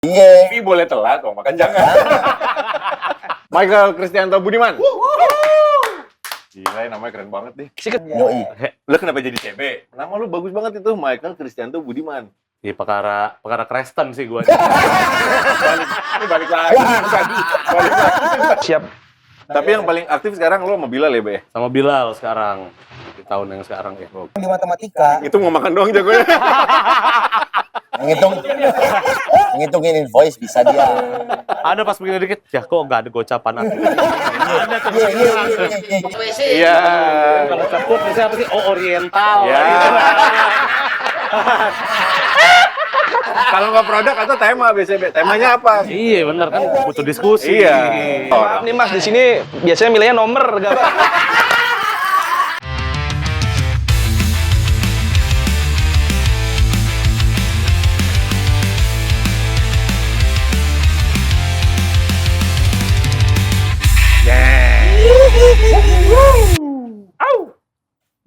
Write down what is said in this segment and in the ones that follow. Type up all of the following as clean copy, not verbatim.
Iya. Tapi boleh telat, kok makan jangan. Michael Kristianto Budiman. Gila, namanya keren banget nih. Yoi. Lu kenapa jadi CB? Nama lu bagus banget itu, Michael Kristianto Budiman. Iya, perkara Kristen sih gua. Balik lagi. Balik lagi. Siap. Tapi yang paling aktif sekarang lu sama Bilal ya, Be? Sama Bilal sekarang. Di tahun yang sekarang ya. Di matematika, Itu mau makan doang jagonya. ngitungin invoice bisa dia. Ada pas begini dikit, ya kok nggak ada gocapan aku. Ada tuh. Iya. Kalau cepuk misalnya apa sih? Oh, oriental. Ya. Kalau nggak produk atau tema BCB, temanya apa? Iya bener kan, butuh diskusi. Iya. Maaf nih Mas, di sini biasanya milihnya nomor, gak apa.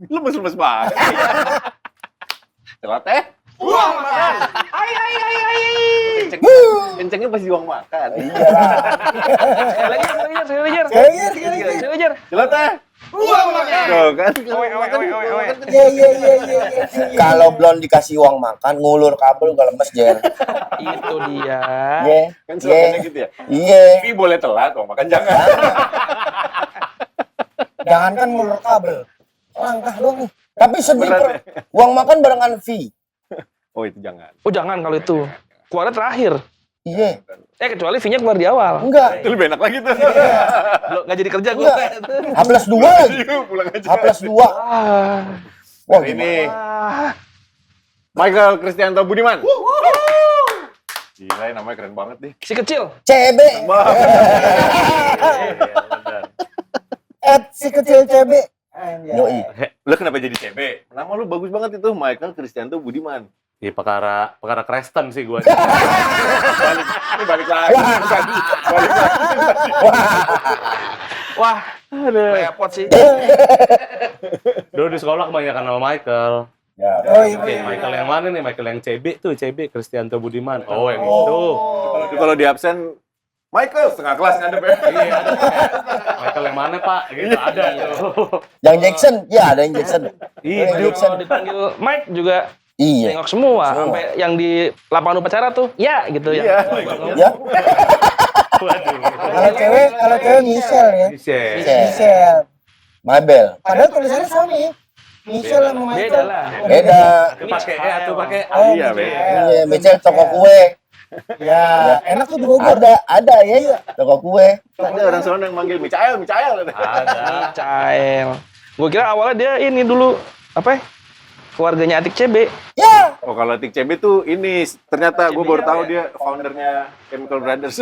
Lemes-lemes banget. Celoteh. Uang makan. Kencengnya pasti uang makan. Sekali lagi. Celoteh. Uang makan. Tuh kan. Iya. Kalau belum dikasih uang makan, ngulur kabel gak lemes, Jer. Itu dia. Iya. Kan slogannya gitu ya. Iya. Tapi boleh telat, kok makan jangan. Jangankan ngulur kabel. Langkah doang nih. Tapi sedih, Berat ya? uang makan barengan fee. Oh, itu jangan. Oh jangan kalau itu. Keluarnya terakhir. Iya. Kecuali fee-nya keluar di awal. Enggak. Itu lebih enak lagi tuh. Belum nggak jadi kerja gue. H+2 lagi. Pulang aja. H+2. Ah. Wah, Ini Ah. Michael Kristianto Budiman. Gila, namanya keren banget nih. Si kecil. CB. Si kecil CB. Yoi. Lu kenapa jadi CB? Nama lu bagus banget itu, Michael Kristianto Budiman. Iya, perkara Kristen sih gua. Balik lagi. Balik lagi. Wah, repot sih. Dulu di sekolah kebanyakan nama Michael. Oh iya. Oke, Michael yang mana nih? Michael yang CB tuh, CB Kristianto Budiman. Oh, yang itu. Itu kalau di absen Michael setengah kelas ngadep ya. Iya, ada. Michael yang mana, Pak? Gitu ada tuh. Yang Jackson, ya ada yang Jackson. Iya, Kalau dipanggil Mike juga Iya. nengok semua. Sampai yang di lapangan upacara tuh, ya gitu ya. Ya. Waduh. Kalau cewek Michelle ya. Michelle. Michelle. Mabel. Padahal tulisannya sama ya. Michelle sama Beda Michael. lah. Beda. Itu pakai atau pakai Iya, Be. Iya, Michelle toko kue. Ya, enak tuh di Bogor. Ada ya, toko kue. Ada orang sana yang manggil Michael. Ada. Cael. Gue kira awalnya dia ini dulu apa ya? Keluarganya Atik CB. Ya. Oh, kalau Tik CB tuh ini ternyata gue baru tahu dia foundernya Chemical Brothers.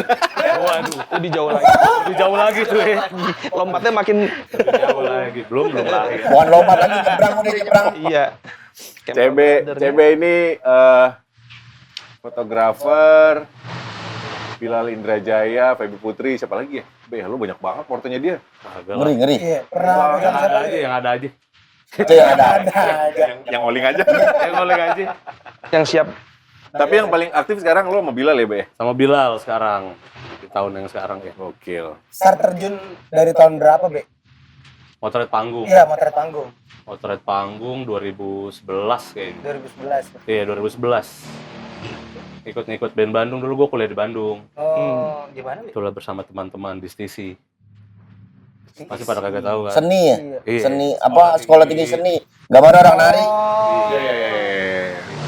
Waduh, lebih jauh lagi. Lebih jauh lagi tuh ya. Lompatnya makin Lebih jauh lagi. Belum lahir. Bukan lompat lagi nyebrang udah nyebrang. iya. CB ini fotografer, Bilal Indrajaya, Feby Putri, siapa lagi ya? Be, lu banyak banget portonya dia. Agak lah. Ngeri. Iya, pernah Yang ada aja, yang ada aja. Itu yang ada. Yang oling aja. Yang oleh aja. Yang siap. Tapi yang paling aktif sekarang lu sama Bilal ya, Be? Sama Bilal sekarang. Di tahun yang sekarang ya. Gokil. Start terjun dari tahun berapa, Be? Motret panggung. Iya, motret panggung. Motret panggung 2011 kayaknya. 2011. Iya, 2011. Ikut-ikut band Bandung dulu, gue kuliah di Bandung. Oh, gimana, Be? Itulah bersama teman-teman di Stisi. Pasti pada kagak tahu kan? Seni ya? Iya. Seni apa sekolah tinggi seni. Gambar orang nari.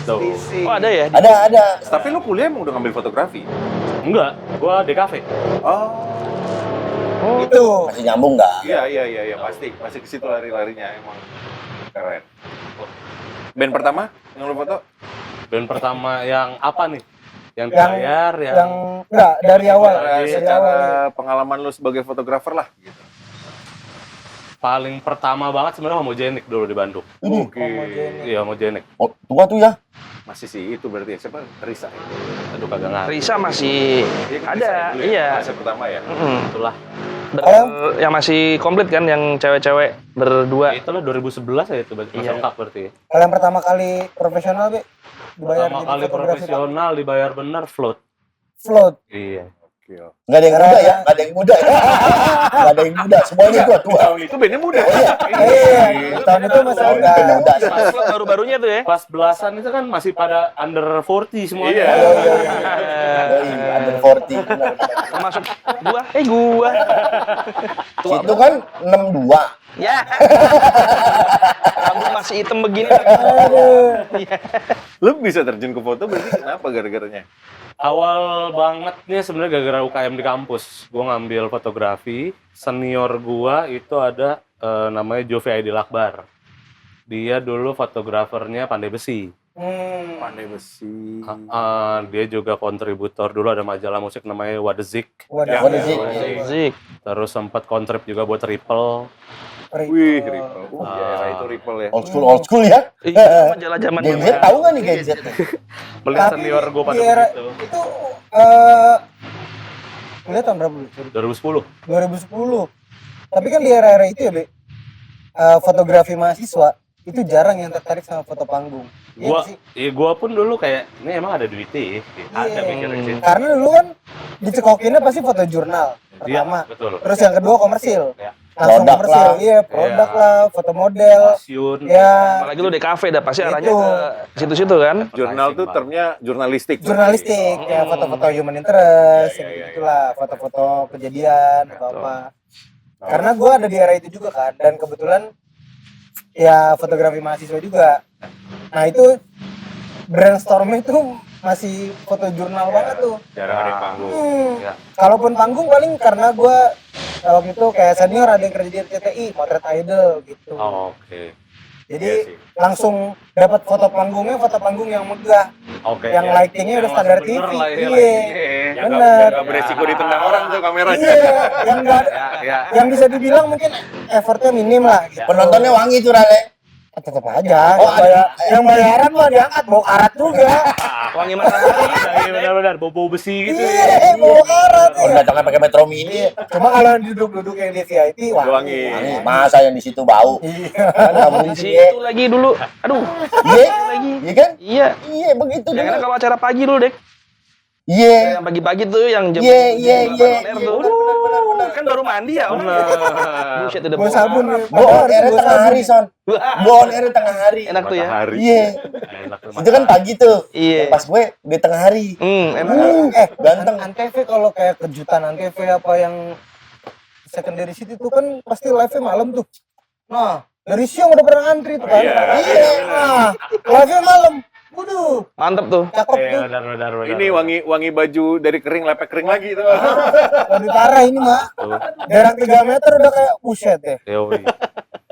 Tuh. Oh, ada ya? Ada. Tapi lu kuliah emang udah ngambil fotografi? Enggak, gua DKV. Oh. Itu. Masih nyambung nggak? Iya, pasti ke situ lari-larinya emang keren. Band pertama yang lu foto? Band pertama yang apa nih? Yang Yang- bayar, Yang enggak dari awal. Dari Secara awal. pengalaman lu sebagai fotografer lah gitu. paling pertama banget sebenarnya Homogenik dulu di Bandung. Oke. Iya, Homogenik. Oh, tua tuh ya. Masih sih itu berarti siapa? Risa. Aduh kagak ngerti. Risa masih Kan ada, Risa dulu ya, iya. Masa pertama ya. Itulah. Yang masih komplit kan, yang cewek-cewek berdua. Itulah 2011 ya itu masih Iya. lengkap berarti. Ya. Kalau yang pertama kali profesional, Be? Dibayar Pertama jadi kali fotografi, Pak. profesional dibayar benar float. float. Iya. Gokil. Nggak ada yang muda ya, nggak ada yang muda ya. Nggak ada yang muda, semuanya tua. Tahun itu bandnya muda. Iya, tahun itu masih Tahun muda. itu muda. Pas slot baru-barunya tuh ya. Pas belasan itu kan masih pada under 40 semuanya. Iya. Yoi, under 40. benar. Termasuk gua. Situ kan 62. Ya. Rambut masih hitam begini. Lu bisa terjun ke foto berarti kenapa gara-garanya? Awal bangetnya sebenarnya gara-gara UKM di kampus. Gua ngambil fotografi. Senior gua itu ada namanya Jovi Aidil Akbar. Dia dulu fotografernya Pandai Besi. Pandai Besi. Dia juga kontributor dulu ada majalah musik namanya Wadezik. What is it? Zik. Terus sempat kontrib juga buat Ripple. Wih, Ripple. Era itu Ripple ya. Old school ya. Iya, majalah zaman Gen Z tahu nggak nih Gen Z? Melihat senior gua pada di era begitu. itu lihat tahun berapa? 2010. 2010. Tapi kan di era-era itu ya, Be, fotografi mahasiswa itu jarang yang tertarik sama foto panggung. Iya nggak sih? Gua pun dulu kayak ini emang ada duitnya. Ada Iya. mikirnya sih. Karena dulu kan dicekokinnya pasti foto jurnal pertama. Iya, betul. Terus yang kedua komersil. Ya. Langsung Produk komersil, lah. iya, produk Iya. lah, foto model. Stasiun. Ya, Apalagi lu di kafe dah pasti arahnya Itu. ke situ-situ kan. Jurnal tuh termnya jurnalistik. jurnalistik, ya foto-foto human interest, Iya, iya, itulah, foto-foto kejadian atau apa. Karena gue ada di era itu juga kan, dan kebetulan ya fotografi mahasiswa juga. Nah itu brainstorming itu masih foto jurnal banget tuh. Jarang ada yang panggung. Ya. Kalaupun panggung paling karena gue waktu itu kayak senior ada yang kerja di RCTI, Potret Idol gitu. Oh, oke. Jadi Iya sih. langsung dapat foto panggung yang megah, Oke. yang ya. lightingnya udah Yang standar langsung TV. bener lah ya, Iya, Yang bener. nggak beresiko ditendang orang tuh kameranya. Iya, yang nggak, Ya. yang bisa dibilang mungkin effortnya minim lah. Gitu. Penontonnya wangi tuh Rale. Tetap aja. Oh, yang bayaran mah diangkat bawa karat juga. Wangi matahari. Iya, benar-benar bau besi gitu. Iya, bawa karat. Oh, datangnya pakai Metro Mini. Cuma kalau duduk-duduk yang di VIP, wah. Wangi. Wangi. Masa yang di situ bau? Iya. Kan nggak Di mungkin. situ lagi dulu. Aduh, Iya, lagi. iya kan? Iya. Iya begitu Yang enak dulu. kalau acara pagi dulu, Dek. Iya. Yang pagi-pagi tuh yang jam Iya. 8 on air tuh. Kan baru mandi ya. Buset udah Bawa sabun nih. Gua on air Bawa tengah sabun. hari, Son. Gua on air tengah hari. Enak tuh ya. Matahari. Iya. Enak tuh, Itu kan pagi tuh. Iya. Pas gue di tengah hari. Enak. Ganteng. Antv kalau kayak kejutan Antv apa yang secondary city itu kan pasti live-nya malam tuh. Nah, dari siang udah pernah antri tuh kan. Iya. Iya. Nah, live-nya malam. Waduh, Mantep tuh. cakep Iya, tuh. benar. Ini wangi baju dari kering lepek kering lagi tuh. Lebih parah ini mah. Jarak 3 meter udah kayak buset deh. Yoi.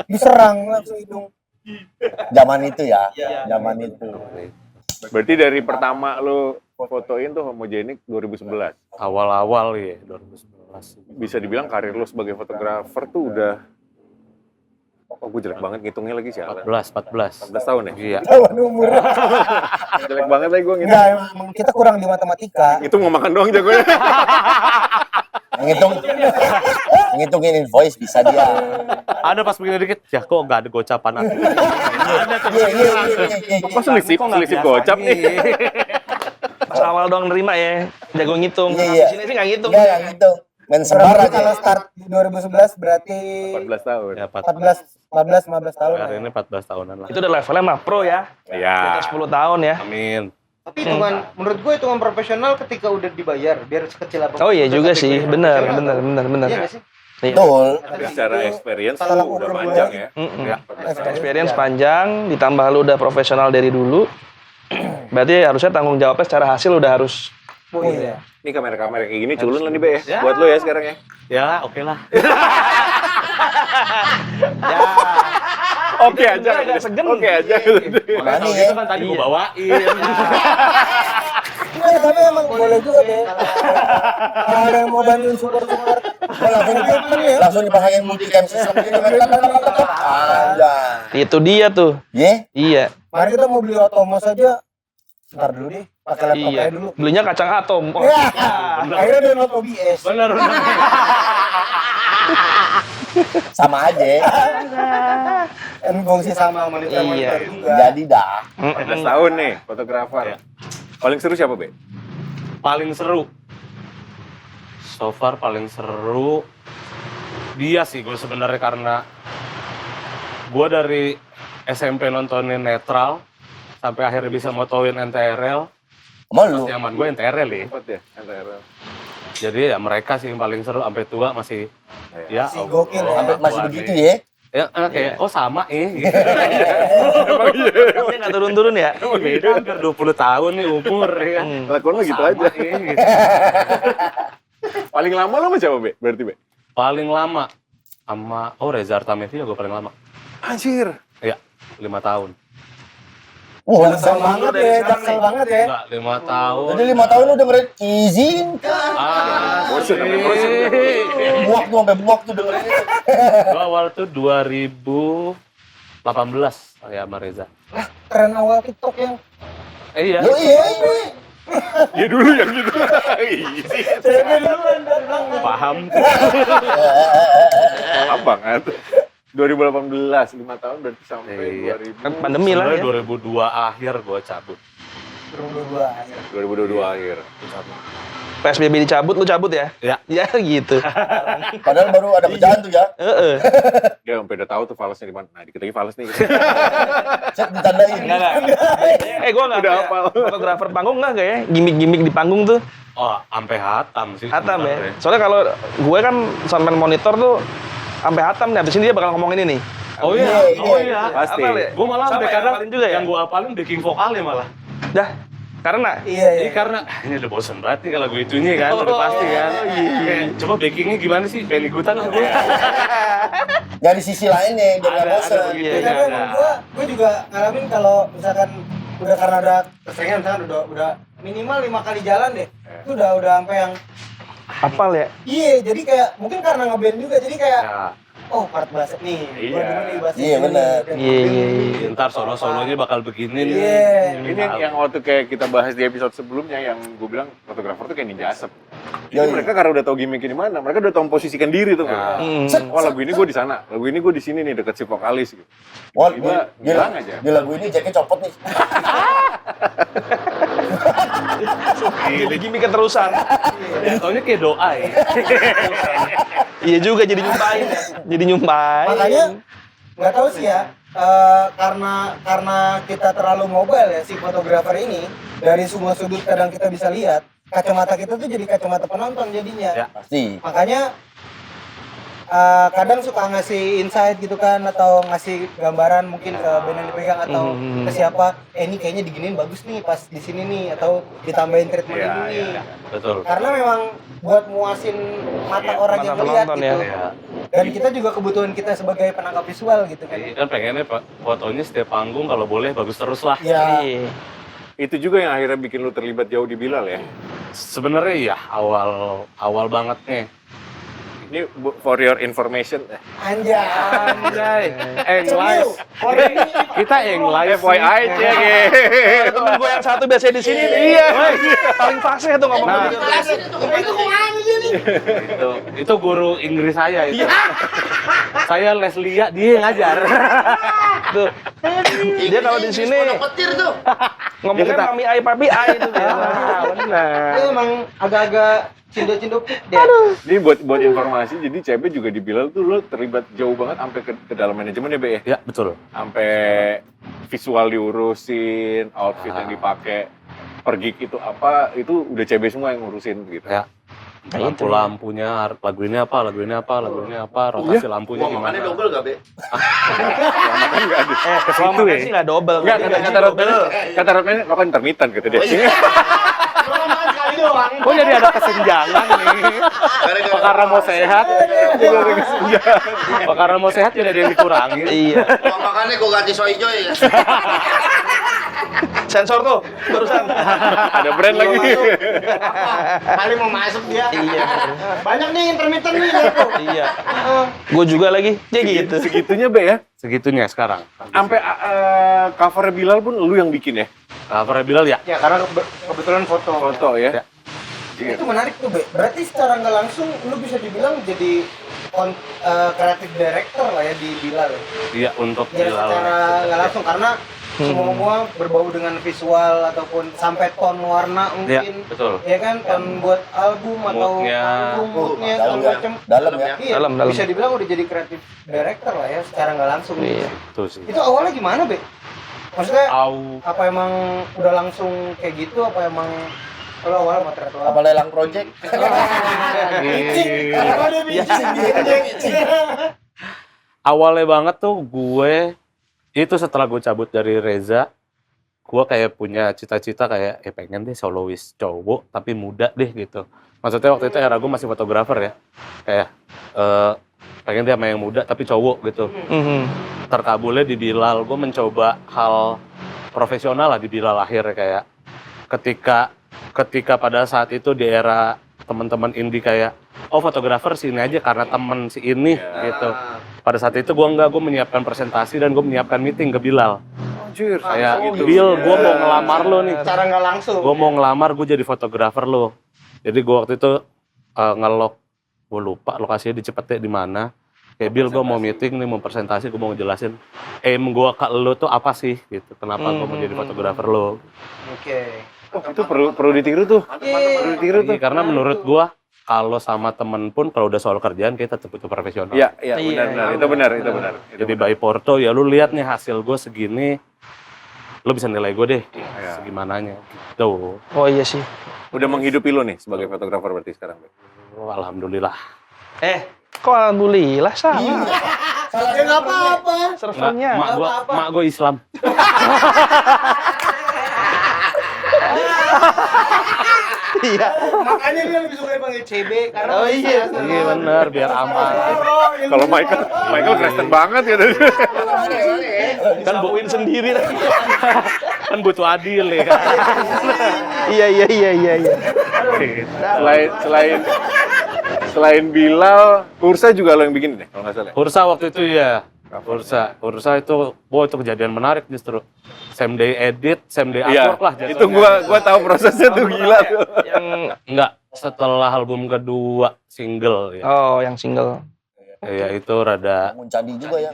Diserang langsung hidung. Zaman itu ya. Zaman itu. Berarti dari pertama lu fotoin tuh Homogenik 2011. Awal-awal ya 2011. Bisa dibilang karir lu sebagai fotografer tuh udah gue jelek banget ngitungnya lagi sih. 14. 14 tahun ya? Iya. Lawan umur. Jelek banget lagi gue ngitung. Enggak, emang kita kurang di matematika. Itu mau makan doang jagonya. Ngitungin invoice bisa dia. Ada pas begini dikit, ya kok nggak ada gocapan aku. Ada tuh. Iya. Kok selisip nggak gocap biasa nih? Pas awal doang nerima ya. Jago ngitung. Iya. Di sini sih nggak ngitung. Enggak yang itu. Main sebar Berarti aja. kalau start di 2011 berarti 14 tahun. Ya, 15 tahun. hari ini 14 tahunan lah. Itu udah levelnya mah pro ya. Iya. Kita 10 tahun ya. Amin. Tapi hitungan, menurut gue hitungan profesional ketika udah dibayar, biar sekecil apa. Oh iya juga sih, benar. Iya nggak sih? Iya. Betul. Tapi secara experience Salah tuh udah ukur panjang gue. ya. Ya. Experience panjang, ditambah lu udah profesional dari dulu. Berarti harusnya tanggung jawabnya secara hasil udah harus. Oh iya. Ini kamera-kamera kayak gini culun lah nih Be ya. Buat lo ya sekarang ya. Ya, oke lah. Ya. Oke aja. agak segen. Oke aja. Makanya Kalau ya. gitu kan tadi gua bawain. Enggak, tapi emang boleh juga deh. Kalau ada yang mau bantuin support-support, langsung dipilih ya. Langsung dipasangin multicam system gitu kan. Anjay. Itu dia tuh. Ye? Iya. Mari kita mau beli Otomos aja. Ntar dulu deh, pakai laptop Iya. aja dulu. Belinya kacang atom. Oh, Ya, akhirnya dia not OBS. Benar. Sama aja. Kan fungsi sama monitor Iya. juga. Jadi dah. 14 tahun nih fotografer. Paling seru siapa Be? Paling seru so far paling seru dia sih gue sebenarnya, karena gue dari SMP nontonin netral sampai akhirnya bisa motoin NTRL. Sama lu. Masih aman gue NTRL ya. Sempat ya, NTRL. Jadi ya mereka sih yang paling seru, sampai tua masih ya Masih gokil ya. Sampai masih begitu ya. Ya kayak oh sama gitu. Dia nggak turun-turun ya? Beda hampir 20 tahun nih umur ya kan. Lakukan lo gitu Sama, aja. gitu. Paling lama lo sama siapa, Be? Berarti, Be? Paling lama sama Reza Artamevia gue paling lama. Anjir. Ya, 5 tahun. Wah, Jaksel banget ya, jaksel banget ya. Enggak, 5 tahun. jadi 5 tahun lu dengerin izinkan. Bosen, sampai bosen. Buak tuh sampai buak tuh dengerin itu. Gue awal tuh 2018 ya sama Reza. Tren awal TikTok yang Iya. Yo iya. Ya dulu yang gitu. trennya duluan dan Bang. Paham. Paham banget. 2018, 5 tahun berarti sampai Iya. 2000. Kan pandemi lah ya. Sebenarnya 2002 akhir gue cabut. 2022 2022 akhir. PSBB dicabut, lu cabut ya? Ya. Ya gitu. Padahal baru ada kerjaan tuh ya. Heeh. Dia sampai udah tahu tuh falesnya di mana. Nah, dikit lagi fales nih. Cek ditandain. Gua nggak Udah kayak hafal. fotografer panggung nggak kayak gimmick-gimmick di panggung tuh. Oh, sampai hatam sih. Hatam ya. sebenarnya. Soalnya kalau gue kan sampai monitor tuh sampai hatam nih. Abis ini dia bakal ngomong ini nih. Oh iya, Iya, oh iya. iya. Pasti. Hafal ya? Gue malah Sama sampai ya, kadang hafalin juga ya? yang gue hafalin backing vokalnya malah. Dah. Karena iya Jadi karena ini udah bosen banget nih kalau gue itunya kan, udah pasti kan. Kayak, coba backingnya gimana sih? Pengen ikutan lah gue. Dari sisi lainnya, biar nggak Ada bosen. begitu. Iya, tapi emang gue juga ngalamin kalau misalkan udah karena udah keseringan misalkan udah minimal 5 kali jalan deh, itu udah sampai yang hafal ya. iya, jadi kayak mungkin karena ngeband juga, jadi kayak Ya, oh part bahasa nih, Iya. gua demen nih bahasa Iya, ini, bener. dan Iya, ngeband iya, nih, iya. ntar solo-solonya bakal begini nih. Iya. Ini yang waktu kayak kita bahas di episode sebelumnya yang gue bilang fotografer tuh kayak ninja asap. Jadi Iya, iya. mereka karena udah tahu gimmick di mana, mereka udah tahu posisikan diri tuh. Ya. Oh lagu ini gue di sana, lagu ini gue di sini nih deket si vokalis gitu. Wah, Tiba bilang aja. di lagu ini jacknya copot nih. Jadi gimmick keterusan. Ya, soalnya kayak doa ya. Iya juga jadi nyumpain. Jadi nyumpain. makanya nggak tahu sih ya, karena kita terlalu mobile ya si fotografer ini, dari semua sudut kadang kita bisa lihat kacamata kita tuh jadi kacamata penonton jadinya. Ya. Pasti. Makanya kadang suka ngasih insight gitu kan, atau ngasih gambaran mungkin ke band yang dipegang atau ke siapa, ini kayaknya diginiin bagus nih pas di sini nih, atau ditambahin treatment Iya, ini nih. iya. Betul. Karena memang buat muasin mata orang mata yang melihat penonton gitu. Ya. Dan kita juga kebutuhan kita sebagai penangkap visual gitu kan. Kan pengennya fotonya setiap panggung kalau boleh bagus terus lah. Ya, Iya. Itu juga yang akhirnya bikin lu terlibat jauh di Bilal ya. Sebenarnya ya awal banget nih. Ini for your information. anjay. Anjay, live. Kita live. FYI cek ya. Temen gue yang satu biasanya di sini nih. Iya. Paling fasih tuh ngomong Nah. gitu. Itu guru Inggris saya itu. Saya Leslia, dia yang ngajar. Tuh. Dia kalau di sini ngomongnya mami ai papi ai itu biasa. Benar. Itu emang agak-agak cindo-cindo pik deh. Ini buat informasi, jadi CB juga di Bilal tuh lo terlibat jauh banget sampai ke dalam manajemen ya, Be ya? Ya, betul. Sampai visual diurusin, outfit yang dipakai, pergi itu apa, itu udah CB semua yang ngurusin gitu. Ya. Lampu-lampunya, lagu ini apa, rotasi lampunya gimana. gak, Be? Kan nggak ada. Ke situ ya. Sih nggak double. Enggak, kata Rodman, lo kan intermittent gitu dia. Kok jadi ada kesenjangan nih? Karena mau sehat, karena mau sehat jadi ada yang dikurangi. Iya. Makanya gue ganti soy joy ya. Sensor tuh barusan. Ada brand lagi. Kali mau masuk dia. Iya. Banyak nih intermittent nih. Iya. Gue juga lagi. Ya gitu. Segitunya, Be ya? Segitunya sekarang. Sampai cover Bilal pun lu yang bikin ya? Cover Bilal ya. Ya karena kebetulan foto. Foto ya? Ya. Itu menarik tuh, Be. Berarti secara nggak langsung lu bisa dibilang jadi creative director lah ya di Bilal. Iya, untuk Ya Bilal. secara nggak langsung, karena semua berbau dengan visual ataupun sampai ton warna Iya, mungkin. betul. Ya kan, ton buat album atau Moodnya. moodnya Dalam segala ya. macam. Dalam ya. Iya, Dalam. bisa dibilang udah jadi kreatif director lah ya secara nggak langsung. Iya. Itu sih. Itu awalnya gimana, Be? Maksudnya Au. apa emang udah langsung kayak gitu, apa emang lo awal motret lo? Apa lelang project? Awalnya banget tuh gue itu setelah gue cabut dari Reza, gue kayak punya cita-cita kayak pengen deh solois cowok tapi muda deh gitu. Maksudnya waktu itu era gue masih fotografer ya, kayak pengen dia sama yang muda tapi cowok gitu. Terkabulnya di Bilal, gue mencoba hal profesional lah di Bilal akhirnya, kayak ketika pada saat itu di era teman-teman indie kayak fotografer sini aja karena temen si ini gitu. Pada saat itu gue menyiapkan presentasi dan gue menyiapkan meeting ke Bilal. Anjir, Kayak gitu. Bil, gue mau ngelamar lo nih. Cara nggak langsung. Gue mau ngelamar, gue jadi fotografer lo. Jadi gue waktu itu ngelok, gue lupa lokasinya di Cepete di mana. Kayak Bil, gue mau meeting nih, mau presentasi, gue mau ngejelasin aim gue ke lo tuh apa sih gitu. Kenapa gue mau jadi fotografer lo? Oke. Oh, itu perlu ditiru tuh. Perlu ditiru tuh. Karena menurut gue kalau sama temen pun kalau udah soal kerjaan kita tetap butuh profesional. Iya, Iya, benar. iya. Itu benar. Jadi by Porto ya lu lihat nih hasil gue segini, lu bisa nilai gue deh segimananya gitu. Oh iya sih. Udah menghidupi lo nih sebagai fotografer berarti sekarang. Oh, alhamdulillah. Kok alhamdulillah sama. Ya nggak apa-apa. Servernya. Mak gue Islam. Iya. Makanya dia lebih suka dipanggil CB karena Oh iya. Iya bener, biar aman. Kalau Michael Kristen banget gitu. Kan bawain sendiri. Kan butuh adil ya kan. Iya. Selain Bilal, Ursa juga lo yang bikin deh kalau nggak salah. Ursa waktu itu ya. Ursa itu, itu kejadian menarik justru. Same day edit, same day Iya, upload lah. jatuhnya. itu gua tahu prosesnya tuh gila tuh. Yang Enggak, setelah album kedua single ya. yang single. Ya itu rada Bangun candi juga ya.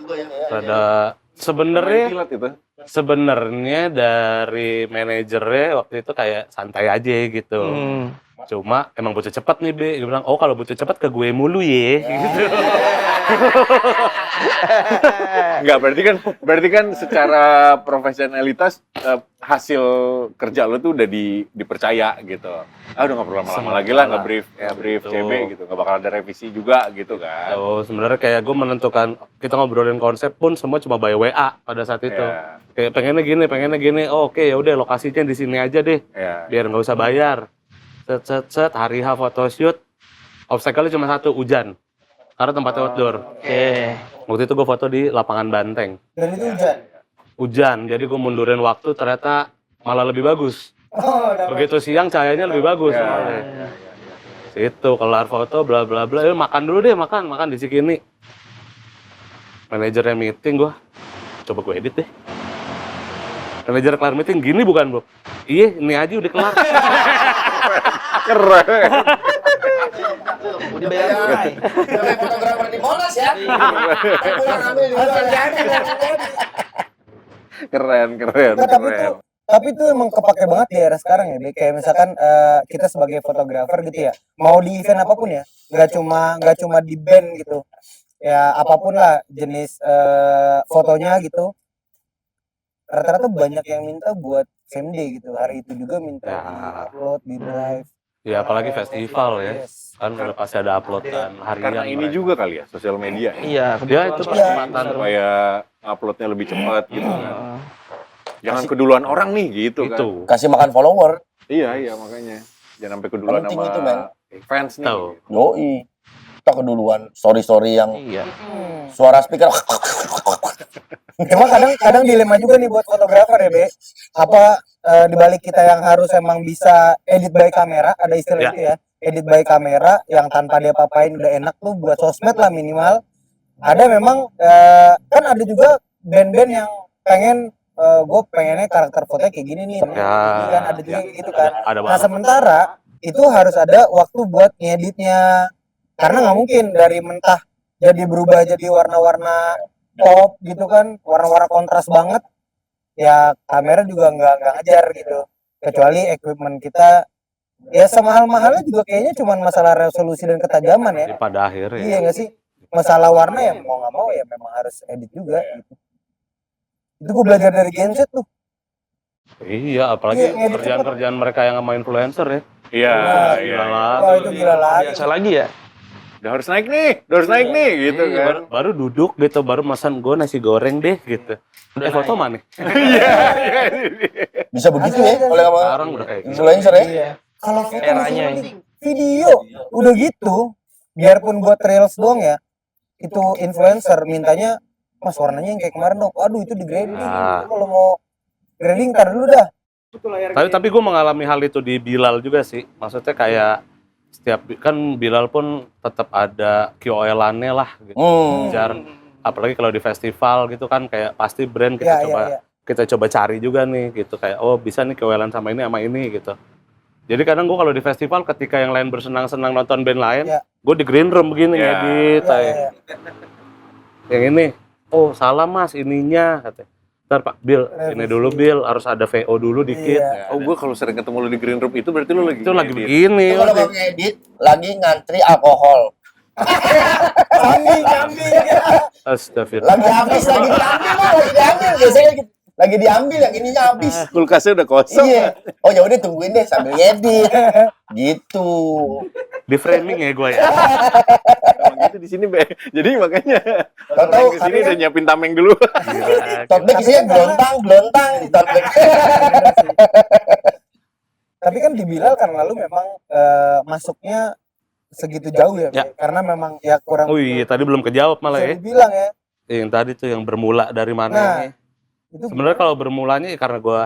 sebenarnya Kilat itu. sebenarnya dari manajernya waktu itu kayak santai aja gitu. Cuma emang butuh cepet nih, Be. Dia bilang, kalau butuh cepet ke gue mulu ya. Gitu. Enggak, berarti kan secara profesionalitas hasil kerja lo tuh udah dipercaya gitu. Udah nggak perlu lama-lama lagi lah nge-brief Gitu. CB gitu. Nggak bakal ada revisi juga gitu kan. Sebenarnya kayak gue menentukan, kita ngobrolin konsep pun semua cuma by WA pada saat itu. Iya. Kayak pengennya gini. Oke, ya udah lokasinya di sini aja deh. Iya. Biar nggak usah bayar. Set, hari H photoshoot. Obstacle-nya cuma satu, hujan. Karena tempatnya outdoor. Oke. Waktu itu gue foto di lapangan Banteng. Dan itu hujan. Hujan, jadi gue mundurin waktu, ternyata malah lebih bagus. Begitu siang cahayanya lebih bagus. Situ kelar foto bla bla bla, makan dulu deh, makan di Cikini. Manajernya meeting, gue coba gue edit deh. Manajer kelar meeting, gini bukan bro? Iya, ini aja udah kelar. Keren. Udah bayar. Namanya fotografer di Monas ya. Pulang ambil juga. Keren. Nah, tapi itu emang kepake banget di era sekarang ya, Be. Kayak misalkan kita sebagai fotografer gitu ya, mau di event apapun ya, nggak cuma di band gitu, ya apapun lah jenis fotonya gitu, rata-rata banyak yang minta buat same day gitu, hari itu juga minta upload di drive. Ya apalagi festival ya, Yes. kan udah pasti ada uploadan harian. Karena ini mereka. juga kali ya, sosial media. Iya, Ya itu kesempatan. Supaya uploadnya lebih cepat gitu kan. Jangan keduluan orang nih gitu kan. Itu. Kasih makan follower. Iya makanya. Jangan sampai keduluan Penting sama itu, men. fans nih. Tahu. Yoi. Kita keduluan. Story yang Iya. suara speaker. Cuma kadang dilema juga nih buat fotografer ya, Be. Apa dibalik kita yang harus emang bisa edit by kamera, ada istilah Ya. itu ya, edit by kamera yang tanpa dia papain udah enak tuh buat sosmed lah minimal. Ada memang kan ada juga band-band yang pengen gue pengennya karakter fotonya kayak gini nih, Ya. kan ada juga kayak gitu kan. Ada Nah banget. sementara itu harus ada waktu buat ngeditnya, karena nggak mungkin dari mentah jadi berubah jadi warna-warna pop gitu kan, warna-warna kontras banget. ya kamera juga nggak ngejar gitu. Kecuali equipment kita ya semahal-mahalnya juga kayaknya cuma masalah resolusi dan ketajaman ya. Pada akhirnya Iya nggak sih? Masalah warna ya mau nggak mau ya memang harus edit juga gitu. Itu gue belajar dari Genset tuh. iya, apalagi Iya, ngedit kerjaan-kerjaan mereka yang sama influencer ya. Iya, Wah, iya. Wah itu gila lagi. Biasa lagi ya. Udah harus naik nih, gitu Iya, kan. baru duduk gitu, baru pesan gue nasi goreng deh gitu. Udah foto mana? Iya, iya. Bisa begitu ya oleh sama Sekarang udah kayak gitu. influencer ya. Iya. Kalau foto Eranya masih ini. mending. Video udah gitu, biarpun buat reels doang ya, itu influencer mintanya mas warnanya yang kayak kemarin dong. Waduh itu di grading. Ah. Itu kalau mau grading ntar dulu dah. Tapi gue mengalami hal itu di Bilal juga sih. Maksudnya kayak setiap kan Bilal pun tetap ada QOL-annya lah gitu. Ngejar. Apalagi kalau di festival gitu kan kayak pasti brand kita Iya. kita coba cari juga nih gitu kayak oh bisa nih QOL-an sama ini gitu. Jadi kadang gue kalau di festival ketika yang lain bersenang-senang nonton band lain, Iya. gue di green room begini Iya. ngedit. Iya. Yang ini, oh salah mas ininya katanya. Ntar Pak Bill, ini dulu Bill, harus ada VO dulu dikit. Iya. Oh, gue kalau sering ketemu lu di green room itu berarti lu lagi Itu lagi ngedit. begini. Itu kalau mau ngedit lagi ngantri alkohol. Kambing. Astagfirullah. Lagi habis, lagi diambil biasanya lagi diambil yang ininya habis. Kulkasnya udah kosong. Iya. Oh ya udah tungguin deh sambil ngedit. Gitu. Di framing ya gue ya. Emang gitu di sini, Be. Jadi makanya Tahu-tahu orang ke sini udah nyiapin tameng dulu. tote bag isinya blontang di tote bag. Tapi kan di Bilal karena lu memang masuknya segitu jauh ya, Ya. Be? Karena memang ya kurang Oh iya, tadi belum kejawab malah bisa ya. dibilang ya. Yang tadi tuh yang bermula dari mana Nah, ini. itu Sebenarnya kalau bermulanya ya karena gue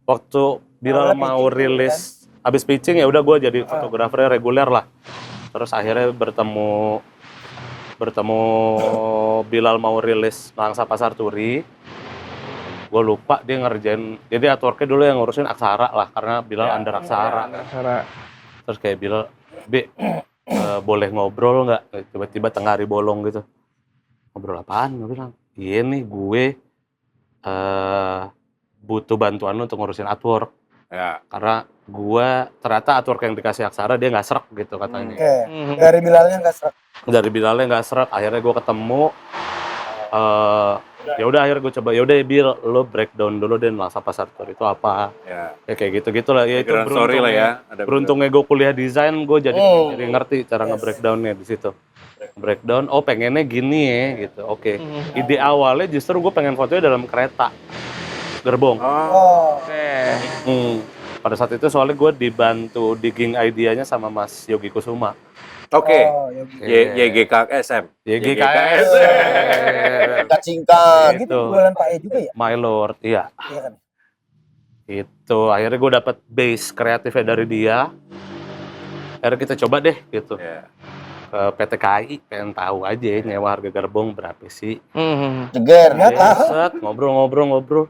waktu Bilal Awalnya mau pitching rilis, abis pitching ya udah gue jadi fotografer reguler lah. Terus akhirnya bertemu Bilal mau rilis Langsa Pasar Turi. Gue lupa dia ngerjain, jadi artworknya dulu yang ngurusin Aksara lah, karena Bilal under Aksara. Karena Terus kayak Bilal, boleh ngobrol nggak? Tiba-tiba tengah hari bolong gitu. Ngobrol apaan? Gue bilang, iya nih gue butuh bantuan lu untuk ngurusin artwork. Ya. Karena gue ternyata artwork yang dikasih Aksara dia nggak serak gitu katanya. oke. Dari Bilalnya nggak serak. Dari Bilalnya nggak serak, akhirnya gue ketemu. Ya udah akhirnya gue coba, ya udah Bil, lo breakdown dulu deh Langsa Pasar Turi itu apa? Ya. Ya kayak gitu-gitu lah. Ya itu Background story lah ya. Ada beruntungnya gue kuliah desain, gue jadi ngerti cara nge-breakdownnya di situ. Breakdown, oh pengennya gini ya gitu. Oke. Ide awalnya justru gue pengen fotonya dalam kereta gerbong. Oh, Pada saat itu soalnya gue dibantu digging idenya sama Mas Yogi Kusuma. Oke. oh, ya. YGKSM. YGKS. Singkat singkat. Gitu Gitu. jualan Pak E juga ya? My Lord, iya. Iya kan? Itu akhirnya gue dapet base kreatifnya dari dia. Akhirnya kita coba deh gitu. Ya. Ke PT KAI, pengen tahu aja nyewa harga gerbong berapa sih. Jeger. Nggak tahu. Set, ngobrol.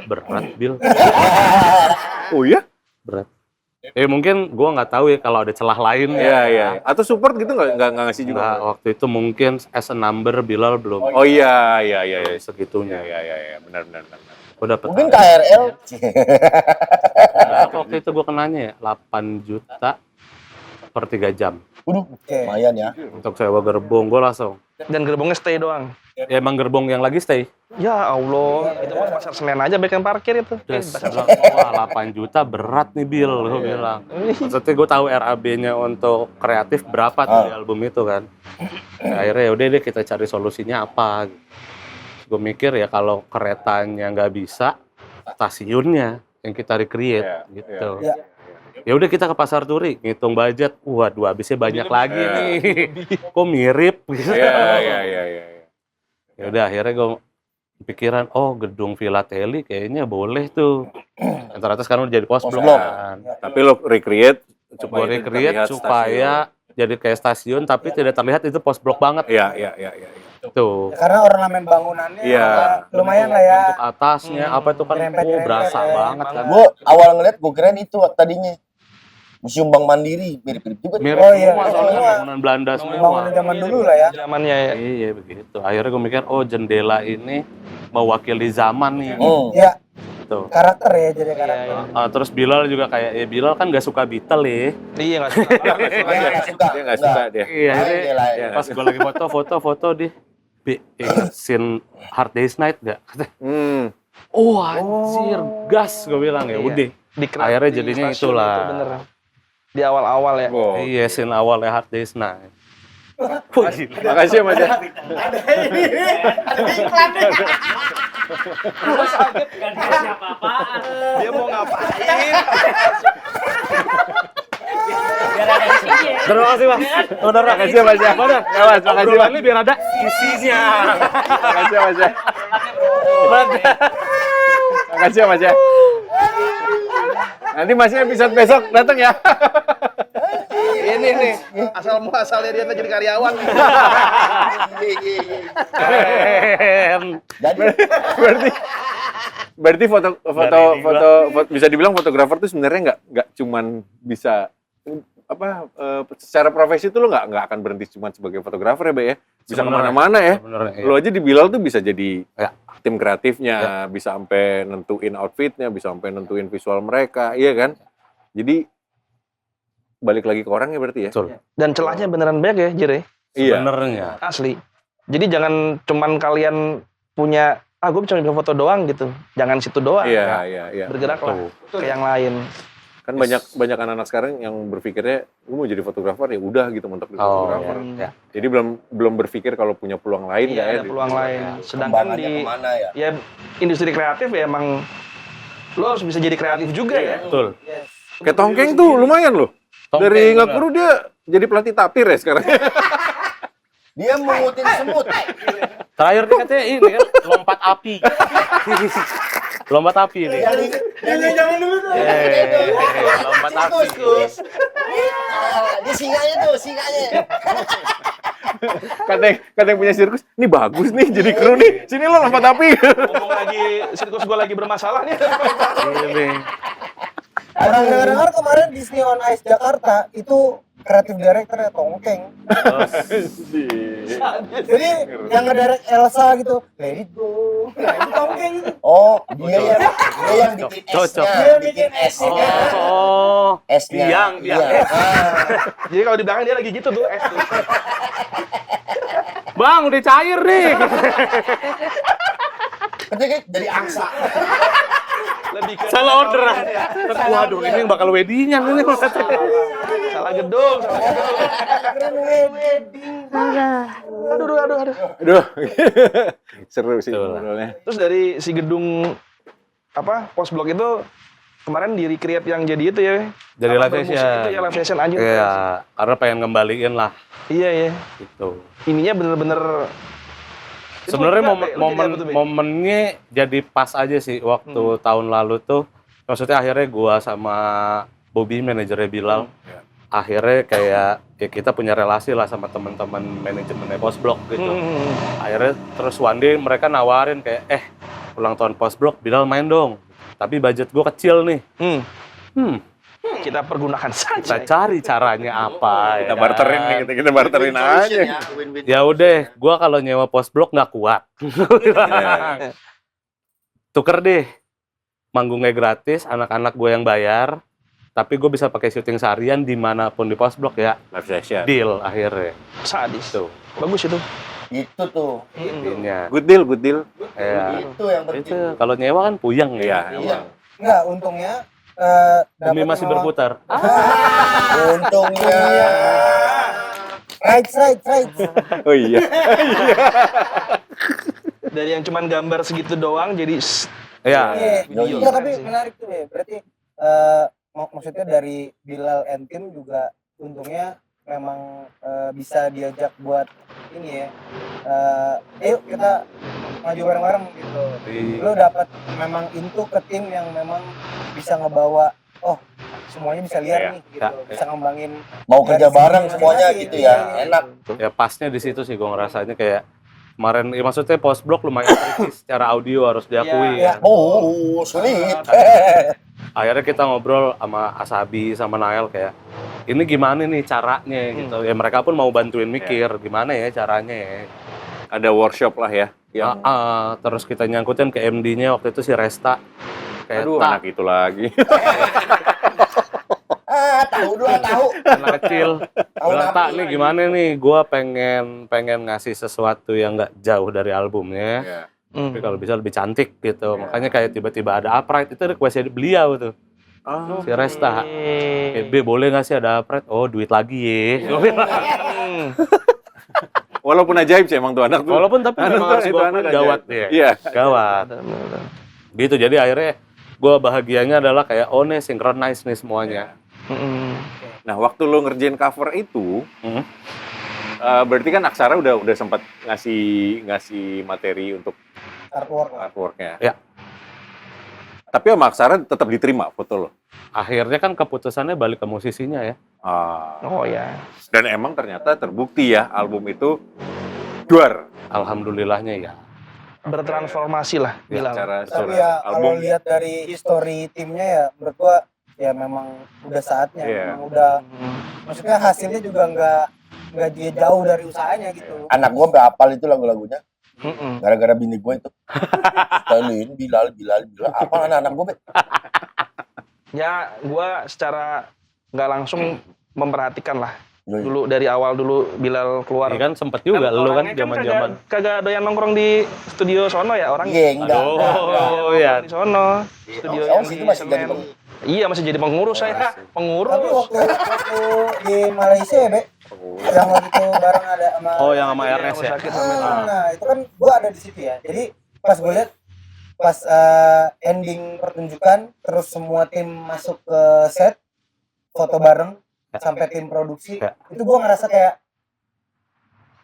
Berat, Bil. Oh iya? Berat. Mungkin gue nggak tahu ya kalau ada celah lain. Iya. Atau support gitu nggak ngasih juga? Nah, waktu itu mungkin as a number Bilal belum Oh iya. segitunya. Iya. Benar. Gue dapet Mungkin KRL. berapa waktu itu gue kenanya ya 8 juta per 3 jam Waduh, Oke. lumayan ya. untuk sewa gerbong. Gue langsung dan gerbongnya stay doang. ya emang gerbong yang lagi stay. Ya Allah, itu mah pasar Senen aja bikin parkir itu. Terus bilang, wah 8 juta berat nih Bil, gue bilang. Maksudnya gue tahu RAB-nya untuk kreatif berapa tuh di album itu kan. Akhirnya ya udah deh kita cari solusinya apa. Gue mikir ya kalau keretanya nggak bisa, stasiunnya yang kita recreate gitu. Iya. Ya udah kita ke Pasar Turi, ngitung budget. Waduh, habisnya banyak lagi nih. Kok mirip gitu. Iya. Ya udah akhirnya gue pikiran, oh gedung Filateli kayaknya boleh tuh. Dan ternyata sekarang udah jadi pos blok kan. Tapi lo recreate Gue recreate supaya jadi kayak stasiun tapi tidak terlihat itu pos blok banget. Iya. Tuh. Karena ornamen bangunannya Iya. lumayan lah ya. Untuk atasnya apa itu kan Nyerempet-nyerempet berasa ya. banget kan. Gue awal ngeliat gue kirain itu tadinya Museum Bank Mandiri, mirip-mirip juga. Mirip Oh, iya. semua soalnya Semua. bangunan Belanda semua. Bangunan zaman dulu lah ya. Zamannya ya. Iya begitu. Akhirnya gue mikir, oh jendela ini mewakili zaman nih. Ya, gitu. karakter ya, jadi karakter. Terus Bilal juga kayak, ya Bilal kan nggak suka Beatle ya. Iya nggak suka. Dia nggak suka. Dia nggak suka dia. Iya, Lain jadi dia lain. Iya. pas gue lagi foto di scene Hard Day's Night nggak? Hmm. Oh anjir, gas gue bilang ya, Iya. udah. Di Akhirnya di jadinya stasiun itulah. itu bener. Di awal-awal ya. Oh. Iya, scene awalnya Hard Day's Night. Wah, gila. Makasih ya Mas ya. Dia mau ngapain? Terima kasih Mas. Benar, Makasih ya Mas ya. Benar. Ya Mas, makasih Mas. Obrolannya biar ada isinya. Makasih ya Mas ya. Makasih ya Mas ya. Nanti Masnya episode besok datang ya. Ini nih, asal muasalnya dia jadi karyawan. Jadi Berarti foto bisa dibilang fotografer tuh sebenarnya nggak cuman bisa secara profesi tuh lo nggak akan berhenti cuma sebagai fotografer ya, Bay ya. Bisa Sebenarnya. kemana-mana ya. Sebenarnya, iya. Lo aja di Bilal tuh bisa jadi Ya. tim kreatifnya, bisa sampai nentuin outfitnya, bisa sampai nentuin visual mereka, iya kan? Jadi balik lagi ke orangnya berarti ya. Betul. Dan celahnya beneran banyak ya, Jir ya? Iya. Sebenarnya. Asli. Jadi jangan cuman kalian punya, gue cuma bikin foto doang gitu. Jangan situ doang. Iya, Nggak. iya. Bergeraklah ke yang lain. Kan banyak anak-anak sekarang yang berpikirnya gue mau jadi fotografer ya udah gitu mentok di Oh, fotografer. ya. Jadi belum berpikir kalau punya peluang lain Iya, nggak ya? ada peluang lain. Sedangkan kembangannya di kemana ya? ya industri kreatif ya emang lo harus bisa jadi kreatif juga ya. Betul. Kayak Tongkeng tuh lumayan loh. Tongkeng, Dari nggak bener. kuru dia jadi pelatih tapir ya sekarang. Dia mengutin semut. Terakhir nih katanya ini kan lompat api. Lompat api nih. Jangan dulu tuh. Lompat api. Dia singanya tuh, singanya. Katanya punya sirkus, ini bagus nih jadi kru nih. Sini lo lompat api. Ngomong lagi sirkus gue lagi bermasalah nih. Ini. Orang dengar kemarin Disney on Ice Jakarta itu kreatif directornya Tongkeng. Jadi yang ngedirect Elsa gitu, let it go. Nah, itu Tongkeng itu. Oh, dia yang bikin Cocok. esnya, Dia bikin bikin esnya. Oh. Esnya. Tiang. Iya. Ah. Jadi kalau di belakang dia lagi gitu tuh. Bang, udah cair nih. Ketika jadi angsa. Lebih ke Salah orderan. Waduh, ini yang bakal weddingan ini. salah gedung. Keren wedding. Aduh. Aduh. Seru sih Betul. ngobrolnya. Terus dari si gedung post blok itu kemarin di recreate yang jadi itu ya. Jadi Apa live bermusik fashion. Itu ya live fashion anjir. Iya, karena pengen ngembaliin lah Iya. gitu. Ininya bener-bener Sebenarnya Itu lo jadi apa tuh, Be? momennya jadi pas aja sih waktu tahun lalu tuh. Maksudnya akhirnya gua sama Bobby manajernya Bilal akhirnya kayak ya kita punya relasi lah sama teman-teman manajemennya Post Blok gitu. Akhirnya terus one day mereka nawarin kayak ulang tahun Post Blok Bilal main dong. Tapi budget gua kecil nih. kita pergunakan Kita saja. cari caranya apa Kita ya barterin kan? nih, kita barterin aja. Win-win. Ya udah, gua kalau nyewa Post Blok nggak kuat. Tuker deh, manggungnya gratis, anak-anak gue yang bayar, tapi gue bisa pakai syuting seharian dimanapun di Post Blok ya. Live session. Deal akhirnya. Sadis. Tuh, Bagus itu. Itu tuh. intinya. Good deal, good deal. Ya. Itu yang penting. Itu kalau nyewa kan puyeng Iya, ya. emang. Enggak, untungnya Bumi dapat masih memang- berputar. Untungnya. Right. Oh iya. Dari yang cuman gambar segitu doang jadi Ya. video. Iya, tapi menarik tuh ya. Berarti maksudnya dari Bilal and Tim juga untungnya memang bisa diajak buat ini ya. Ayo kita maju bareng-bareng gitu. Lo dapat memang into ke tim yang memang bisa ngebawa semuanya bisa lihat Iya, nih gitu. Bisa ngembangin Mau kerja dari bareng segi semuanya masing-masing, gitu ya. iya. Enak. Ya pasnya di situ sih gue ngerasanya kayak kemarin, ya maksudnya Post Blok lumayan tricky secara audio harus diakui Iya, ya. Oh, sulit. Akhirnya kita ngobrol sama Asabi sama Nael kayak ini gimana nih caranya gitu. Ya mereka pun mau bantuin mikir gimana ya caranya ya. Ada workshop lah ya. Yang Terus kita nyangkutin ke MD-nya waktu itu si Resta. Kayak Aduh, tak, anak itu lagi. Tahu. anak kecil. Tahu Bilang, napi. tak nih gimana nih, gue pengen ngasih sesuatu yang nggak jauh dari albumnya. Iya. Tapi kalau bisa lebih cantik gitu. Makanya kayak tiba-tiba ada upright, itu request beliau tuh. Oh. Si Resta. B boleh nggak sih ada upright? Oh duit lagi ya. Gua bilang. Walaupun ajaib sih emang tuh anak tuh. Walaupun tapi Anak memang tuh, harus itu gue anak akuin ajaib. gawat dia. Iya. Gawat. Gitu jadi akhirnya gue bahagianya adalah kayak oh nih synchronize nih semuanya. Nah, waktu lo ngerjain cover itu, Hmm. berarti kan Aksara udah sempat ngasih materi untuk Artwork lah. artworknya. Ya. Tapi sama Aksara tetap diterima foto lo. Akhirnya kan keputusannya balik ke musisinya ya. Oh ya. Dan emang ternyata terbukti ya album itu duar. Alhamdulillahnya ya. Bertransformasi lah Bilal. Secara Tapi ya album. kalau lihat dari history timnya ya menurut gua ya memang udah saatnya. Iya. Memang udah maksudnya hasilnya juga nggak dia jauh dari usahanya gitu. Anak gua sampai hafal itu lagu-lagunya. Mm-mm. Gara-gara bini gua itu. Stalin, Bilal. Apa anak-anak gua, Bet? Ya, gua secara nggak langsung memperhatikan lah. Yoi. Dulu dari awal dulu Bilal keluar. Iya kan sempet juga lu kan orangnya zaman-zaman. kagak doyan nongkrong di studio sono ya orang. Iya, enggak. Oh iya. Di sono. Studio Oh, yang situ di masih jadi Senen. Iya, masih jadi pengurus saya. Tapi Pengurus. waktu di Malaysia ya, Be, yang waktu itu bareng ada sama Oh yang sama Ernest ya. Sakit sama itu. Nah, itu kan gua ada di situ ya. Jadi pas gue lihat pas ending pertunjukan terus semua tim masuk ke set foto bareng sampai tim produksi Ya. itu gua ngerasa kayak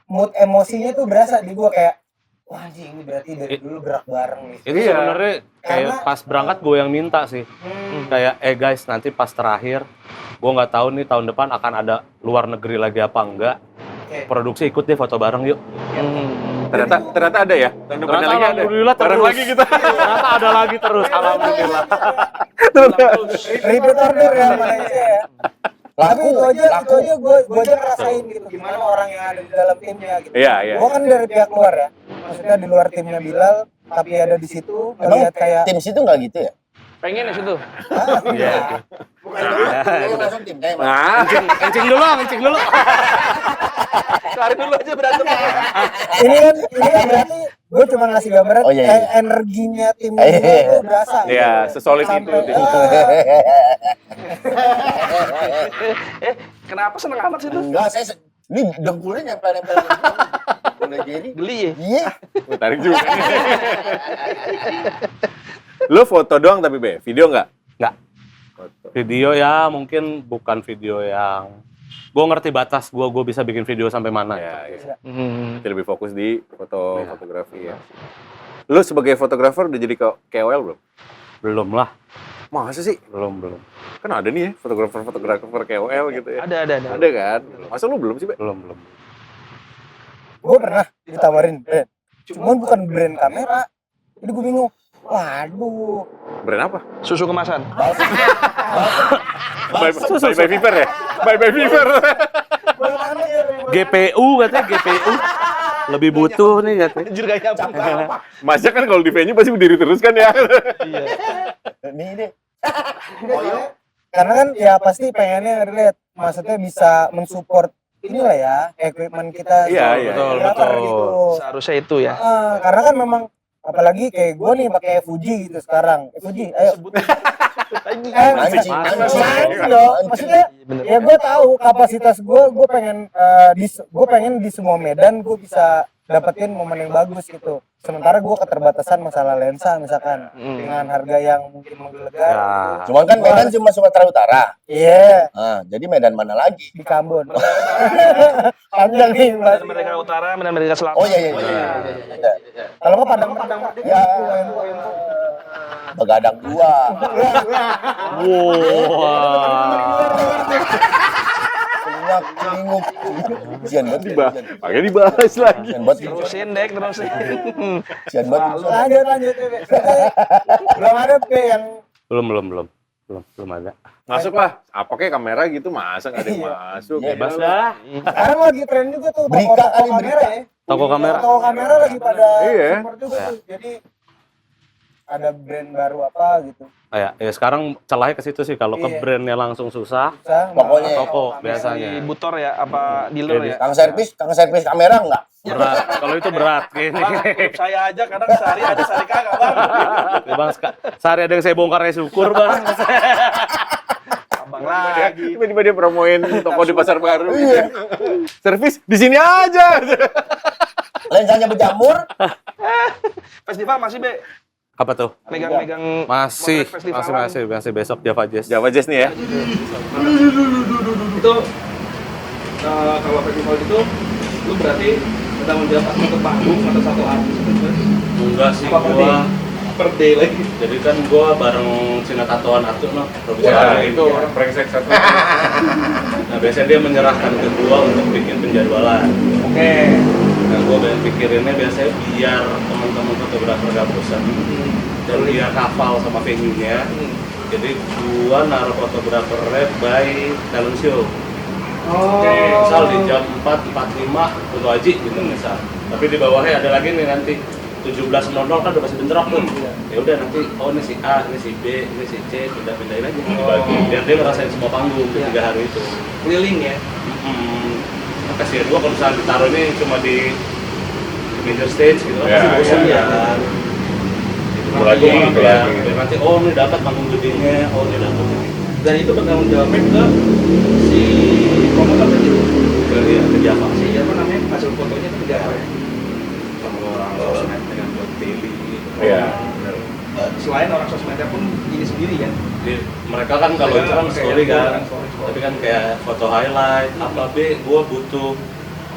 mood emosinya tuh berasa di gua kayak wah anjing ini berarti dari dulu gerak bareng nih. Itu Iya. sebenarnya kayak Karena- pas berangkat gue yang minta sih. Kayak guys nanti pas terakhir gue nggak tahu nih tahun depan akan ada luar negeri lagi apa enggak. Oke. Produksi ikut deh foto bareng yuk. Ternyata ada ya. Tahun depannya Ternyata lagi ada. alhamdulillah Bareng terus. lagi kita. Ternyata ada lagi terus. Alhamdulillah. Repeat order ya Malaysia ya. Tapi itu aja gue aja ngerasain gitu gimana orang yang ada di dalam timnya gitu. Iya, iya. Gue kan dari pihak luar ya, maksudnya di luar timnya Bilal, tapi ada di situ Emang melihat kayak tim situ nggak gitu ya? Pengen ya situ. Iya. Lu masuk tim kayak Nah, Kencing dulu. Keluarin dulu aja berantem. ini kan berarti gue cuma ngasih gambaran Oh, iya, iya. energinya tim Iya. itu berasa. Iya, gitu. sesolid itu Sampai- tim. Kenapa seneng amat sih tuh? Enggak, ini dengkulnya nempel-nempel. Udah jadi. Geli ya? Iya. Gua tarik juga. Lu foto doang tapi Be, video nggak? Nggak. Foto. Video ya mungkin bukan video yang gue ngerti batas gue bisa bikin video sampai mana. Ya, ya. Hmm. Jadi lebih fokus di fotografi ya. Lu sebagai fotografer udah jadi KOL belum? Belum lah. Masa sih? Belum. Kan ada nih ya fotografer KOL gitu ya. Ada. Ada kan? Masa lu belum sih, Be? Belum. Gue pernah ditawarin brand, cuman bukan brand kamera. Jadi gue bingung. Waduh. Brand apa? Susu kemasan. By Fever ya? By Fever. GPU katanya GPU. Lebih butuh nih katanya. Anjir gak nyambung. Masa kan kalau di venue pasti berdiri terus kan ya? Ini deh. Karena kan ya pasti pengennya relate, maksudnya bisa mensupport inilah ya equipment kita. Iya, sebagai iya. fotografer Betul. gitu. Seharusnya itu ya. Karena kan memang apalagi kayak gue nih pakai Fuji gitu sekarang. Fuji, ayo. Mancing. Mancing dong. Maksudnya Bener. ya gue tahu kapasitas gue pengen di semua medan gue bisa dapetin momen yang bagus gitu. Sementara gue keterbatasan masalah lensa misalkan dengan harga yang mungkin menggelegar. Ya. Cuman kan Medan cuma Sumatera Utara. Iya, Nah, jadi Medan mana lagi? di Kambon. Panjang nih. Medan Merdeka Utara, Medan Merdeka Selatan. Oh iya. Kalau nggak Padang. Ya. Begadang dua. Semua kelinguk. Sian banget. Makanya dibahas lagi. Sian banget. Terusin, Dek, terusin. Sian banget. Lanjut. Belum ada P yang Belum ada. Masuk lah. Apa kayak kamera gitu masa nggak ada yang masuk? Iya, Bebas dah. sekarang lagi tren juga tuh Berita toko-toko kali, kamera berita. ya. Toko kamera. Toko kamera lagi pada Iya. support juga tuh. Jadi ada brand baru apa gitu. Ya sekarang celahnya ke situ sih. Kalau ke Iya. brandnya langsung susah, Bisa, Pokoknya. toko Di biasanya. butor ya, apa dealer Jadi, ya? Kang servis kamera enggak? Berat. Kalau itu berat gini. Grup saya aja kadang sehari ada sehari kagak bang. Ya, Bang, sehari ada yang saya bongkar ya syukur, Bang. Abang lagi. Tiba-tiba dia promoin toko di pasar baru. Servis di sini aja. Lensanya berjamur. Festival masih be Apa tuh? megang-megang Masih motret festivalan. masih besok Java Jazz. Java Jazz nih ya. Itu kalau festival itu lu berarti bertanggung jawab satu panggung atau satu artis gitu. Enggak sih Apa per day? gua. Per day lagi. Jadi kan gua bareng Cina Tatoan Atu noh, produser Ya, lain. itu orang brengsek satu. Nah, biasanya dia menyerahkan ke gua untuk bikin penjadwalan. Oke. Nah, gua pikirinnya biasanya biar teman-teman fotografer gak bosan dan biar hafal sama venue-nya. Jadi gua naruh fotografernya by talent show. Oke, misal di jam 4.45 foto Aji gitu misal. Tapi di bawahnya ada lagi nih nanti 17.00 kan udah pasti bentrok tuh. Ya udah nanti ini si A, ini si B, ini si C, pindahin aja dibagi. Biar dia ngerasain semua panggung di 3 hari itu. Keliling ya. Kasihan gua kalau misalnya ditaruh ini cuma di major stage gitu kan Ya, pasti bosan ya. ya kan. Itu lagi, itu biar, lagi. biar nanti ini dapat panggung gedenya, ini dapat ini. Dan itu bertanggung jawabnya ke si promotor tadi. Ke Java Si apa namanya hasil fotonya itu ke apa ya? sama orang sosmed dengan buat daily gitu. Iya. Selain orang sosmednya pun ini sendiri ya. Jadi, mereka kan kalau itu kan story kan, tapi kan kayak foto highlight, apa B, gua butuh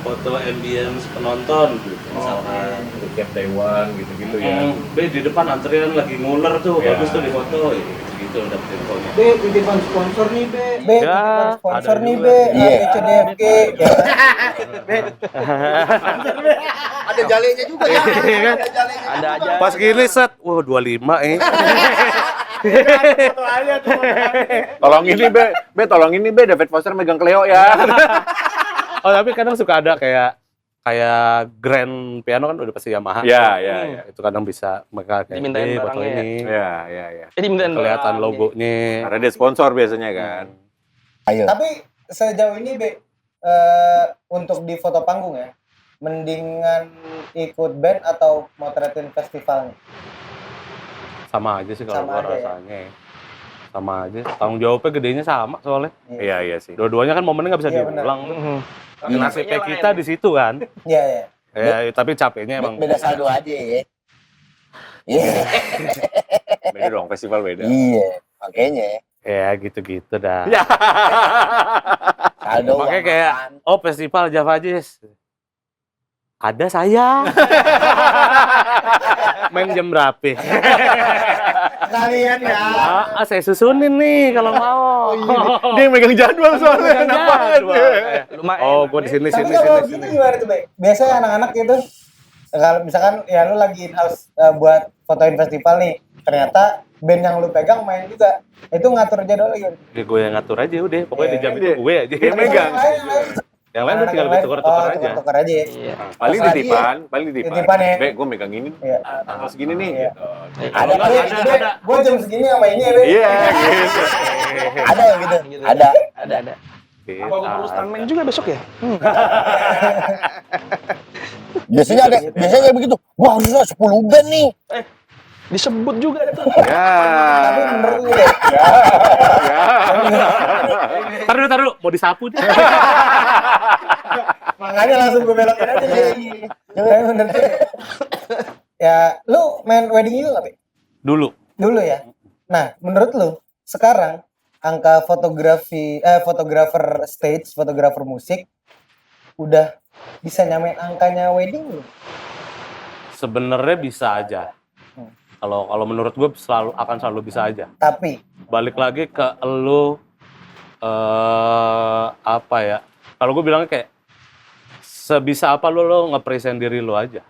foto ambience penonton gitu misalkan. Untuk tiap Taiwan gitu-gitu ya. B di depan antrian lagi nguler tuh, Ya. bagus tuh di foto, gitu dapet infonya. B, titipan sponsor nih, B. B, Ya, titipan sponsor ada nih, B. juga. Iya. ACDFG. Ada jalenya juga ya. Iya kan? Ada jalenya. Ada aja. Pas gini set, wah 25 Tolong ini tolong ini David Foster megang Cleo ya. Oh tapi kadang suka ada kayak grand piano kan udah pasti Yamaha. Ya, ya. Itu kadang bisa mereka kayak Dimintain foto barangnya ini. Ya. Dimintain Kelihatan barang. logonya. Karena dia sponsor biasanya kan. Ayo. Tapi sejauh ini, B, untuk di foto panggung ya, mendingan ikut band atau motretin festivalnya? Sama aja sih kalau Sama gua aja ya? rasanya. Sama aja. Tanggung jawabnya gedenya sama soalnya. Iya sih. Dua-duanya kan momennya nggak bisa Iya, benar. diulang. Mhm. Nasibnya kita di situ kan. Iya, iya. Ya, tapi capeknya emang. Beda saldo aja ya. Iya. Beda dong, festival beda. Iya. Makanya Ya gitu-gitu dah. Ya. saldo Makanya uang kayak, makan. oh festival Java Jazz. Ada saya. Main jam berapa? Kalian ya. Saya susunin nih kalau mau. Dia yang megang jadwal soalnya. Megang Enak banget. jadwal. Lumayan. Oh, gua di sini Tapi sini kalau sini. gitu gimana tuh, Be? Biasanya anak-anak gitu, kalau misalkan ya lu lagi in-house buat fotoin festival nih, ternyata band yang lu pegang main juga, itu ngatur jadwal gitu. Ya gue yang ngatur aja udah. Pokoknya di jam itu Dia- gue aja. dia megang. Yang lain tinggal ditukar-tukar aja. Tukar aja. Iya. Paling Terserah paling titipan. Titipan ya. Be, gue megang ini. Iya. Tanggal segini nih. Iya. Gitu. Ada Be, ada. Gua jam segini sama ini ya, Be. Iya, gitu. Ada yang gitu. Ada. Ada. Apa gua perlu stuntman juga besok ya? Biasanya begitu. Wah, harusnya 10 band nih. Disebut juga itu. Ya. Tapi menurut lu, Be, Taruh dulu, mau disapu deh. makanya langsung gue belokin aja nih. Tapi menurut lu, ya, lu main wedding itu nggak, Be? Dulu. Dulu ya. Nah, menurut lu sekarang angka fotografer stage, fotografer musik udah bisa nyamain angkanya wedding belum? Sebenarnya bisa aja. Kalau menurut gue akan selalu bisa aja. Tapi Balik lagi ke elu apa ya? Kalau gue bilangnya kayak sebisa apa lo nge-present diri lo aja.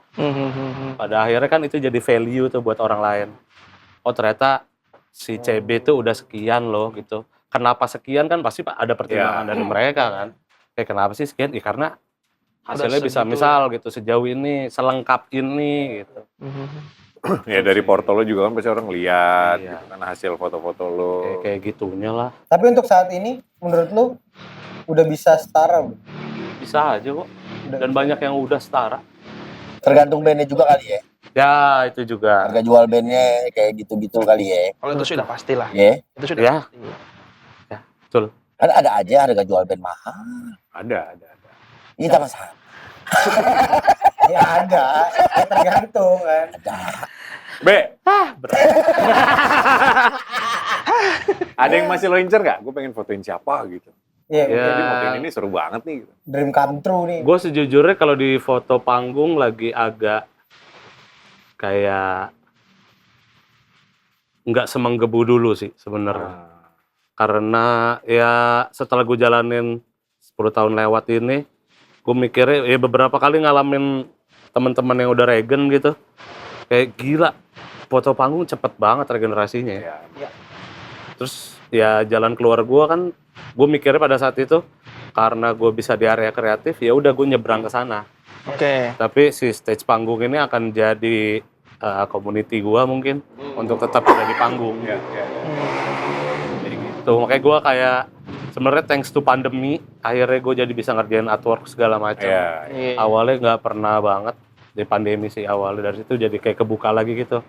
Pada akhirnya kan itu jadi value tuh buat orang lain. Oh ternyata si CB tuh udah sekian loh gitu. Kenapa sekian kan pasti ada pertimbangan Ya. dari mereka kan. Kenapa sih sekian? Ya karena hasilnya bisa segitu. misal gitu sejauh ini, selengkap ini gitu. Ya dari porto lo juga kan pasti orang lihat Iya. gitu kan hasil foto-foto lo. Kayak gitunya lah. Tapi untuk saat ini menurut lu udah bisa setara belum? Bisa aja kok. Dan banyak yang udah setara. Tergantung bandnya juga kali ya. Ya, itu juga. Harga jual bandnya kayak gitu-gitu kali ya. Kalau itu sudah pasti lah. Ya. Itu sudah Ya. pasti. Ya, betul. Ada aja harga jual band mahal. Ada. Ini tak masalah. Ya ada, ya tergantung kan. Be. Ada yang masih lo incer nggak? Gue pengen fotoin siapa gitu. Iya, Ya. Jadi fotoin ini seru banget nih. Gitu. dream come true nih. Gue sejujurnya kalau di foto panggung lagi agak kayak nggak semenggebu dulu sih sebenarnya. Karena ya setelah gue jalanin 10 tahun lewat ini, gue mikirnya ya beberapa kali ngalamin teman-teman yang udah regen gitu. Kayak gila, foto panggung cepet banget regenerasinya ya. Ya. Terus ya jalan keluar gue kan, gue mikirnya pada saat itu karena gue bisa di area kreatif, ya udah gue nyebrang ke sana. Oke. Tapi si stage panggung ini akan jadi community gue mungkin untuk tetap ada di panggung. Ya. Kayak gitu. Makanya gue kayak sebenarnya thanks to pandemi, akhirnya gue jadi bisa ngerjain artwork segala macam. Ya. Iya. Awalnya nggak pernah banget di pandemi sih awalnya, dari situ jadi kayak kebuka lagi gitu.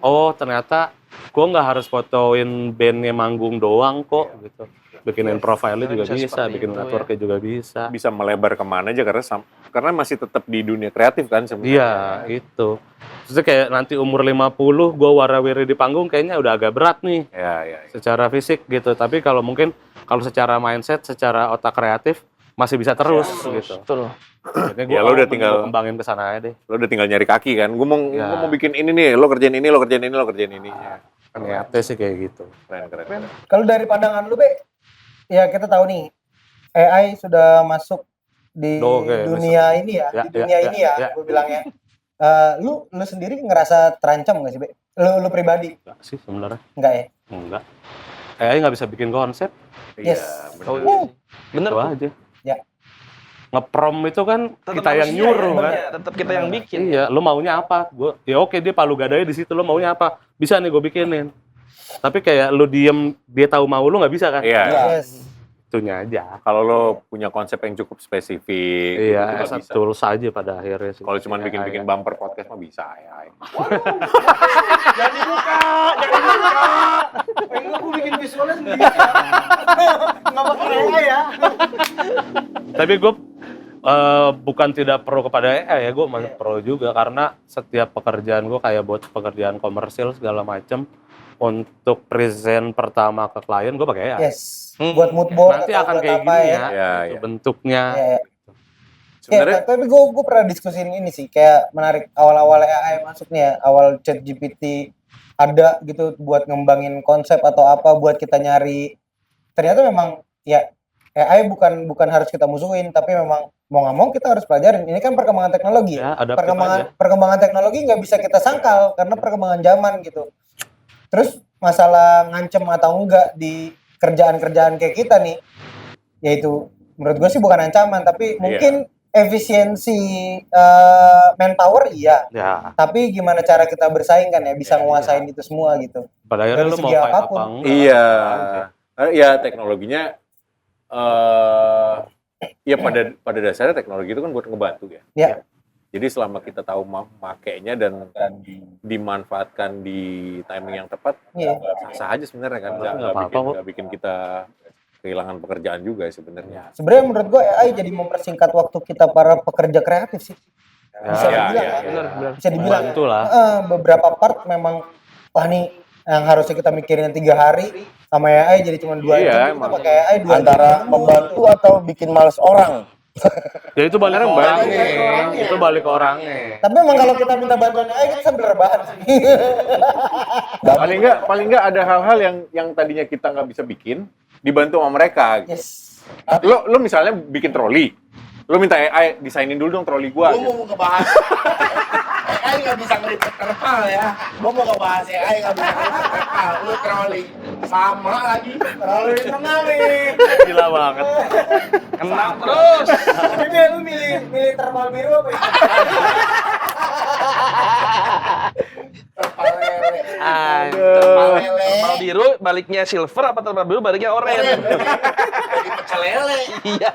Oh ternyata gue nggak harus fotoin bandnya manggung doang kok gitu. Bikinin profilnya juga Bisa bisa, seperti bikin itu, artworknya juga bisa. Bisa melebar kemana aja karena masih tetap di dunia kreatif kan sebenarnya. Iya, itu. Terus kayak nanti umur 50, gue warawiri di panggung kayaknya udah agak berat nih Ya. secara fisik gitu. Tapi kalau mungkin kalau secara mindset, secara otak kreatif masih bisa terus gitu. Betul. Jadi Ya, lo udah tinggal- kembangin ke sana aja deh. Lo udah tinggal nyari kaki kan. Gue Ya. mau bikin ini nih, lo kerjain ini, lo kerjain ini, lo kerjain ini. Ya. Niatnya sih kayak gitu. Keren. Kalau dari pandangan lu, Be, ya kita tahu nih, AI sudah masuk di Oke, dunia ini ya, Ya, di dunia ya, ini ya, ya, ya. gue bilangnya. Lu sendiri ngerasa terancam nggak sih, Be? Lu pribadi? Enggak sih sebenarnya. Enggak ya? Enggak. Kayaknya nggak bisa bikin konsep. Yes. Iya, bener. Oh, iya sih. Bener. Itu aja. Ya. Ngeprom itu kan Tetap kita yang manusia nyuruh ya, kan. Tetap kita yang bikin. Iya, lu maunya apa? Gua ya oke dia palu gadanya di situ, lu maunya apa? Bisa nih gue bikinin. Tapi kayak lu diem, dia tahu mau lu nggak bisa kan? Iya. Yes. Itunya aja. Kalau lo punya konsep yang cukup spesifik, Iya, itu as a bisa. tools aja pada akhirnya sih. Kalau cuma bikin-bikin bumper podcast mah bisa ya. Enggak, gue bikin visualnya sendiri. Nggak pakai AI ya. Tapi gue bukan tidak pro kepada AI ya, gue masih pro juga karena setiap pekerjaan gue kayak buat pekerjaan komersil segala macem untuk present pertama ke klien gue pakai AI. Yes. Buat mood board Nanti atau akan buat kayak apa gini ya. ya, Ya, itu ya. bentuknya. Ya, Sebenarnya tapi gue pernah diskusiin ini sih, kayak menarik awal-awal AI masuk nih ya, awal ChatGPT ada gitu buat ngembangin konsep atau apa buat kita nyari. Ternyata memang ya AI bukan harus kita musuhin, tapi memang mau nggak mau kita harus pelajarin. Ini kan perkembangan teknologi. Ya, adaptif aja. Perkembangan teknologi nggak bisa kita sangkal karena perkembangan zaman gitu. Terus masalah ngancem atau enggak di kerjaan-kerjaan kayak kita nih, yaitu menurut gue sih bukan ancaman, tapi mungkin efisiensi manpower iya. Ya, Tapi gimana cara kita bersaing kan ya, bisa nguasain itu semua gitu. pada akhirnya Dari lu mau segi fight apapun. apa enggak. iya. aja. Ya teknologinya ya pada dasarnya teknologi itu kan buat ngebantu ya. Ya. Jadi selama kita tahu makainya dan dimanfaatkan di timing yang tepat, Iya. sah aja sebenarnya kan. Nggak Nggak apa-apa kok. nggak bikin kita kehilangan pekerjaan juga sebenarnya. Sebenarnya menurut gue AI jadi mempersingkat waktu kita para pekerja kreatif sih. Bisa Ya, dibilang ya, ya. ya. Benar. Bisa dibilang. Bantu lah. Beberapa part memang wah nih yang harusnya kita mikirin 3 hari sama AI jadi cuma 2 Iya, jam, kita emang. pakai AI 2 Antara membantu atau bikin males orang. Ya itu balik ke Sekarang balik orangnya. ke orangnya. Itu balik ke orangnya. Tapi memang kalau kita minta bantuan AI kita sambil rebahan sih. Paling nggak ada hal-hal yang tadinya kita nggak bisa bikin, dibantu sama mereka. Yes. Lo misalnya bikin troli, lo minta AI desainin dulu dong troli gua. Gue mau ngebahas AI nggak bisa ngelipet terpal ya. Gue mau ngebahas AI nggak bisa ngelipet terpal. Lu trolling sama lagi. Terlalu tengah nih. Gila banget. Kena terus. Tapi Bel, lu milih termal biru apa ya? baliknya silver apa terbalik dulu baliknya oranye? Jadi pecel lele. Iya.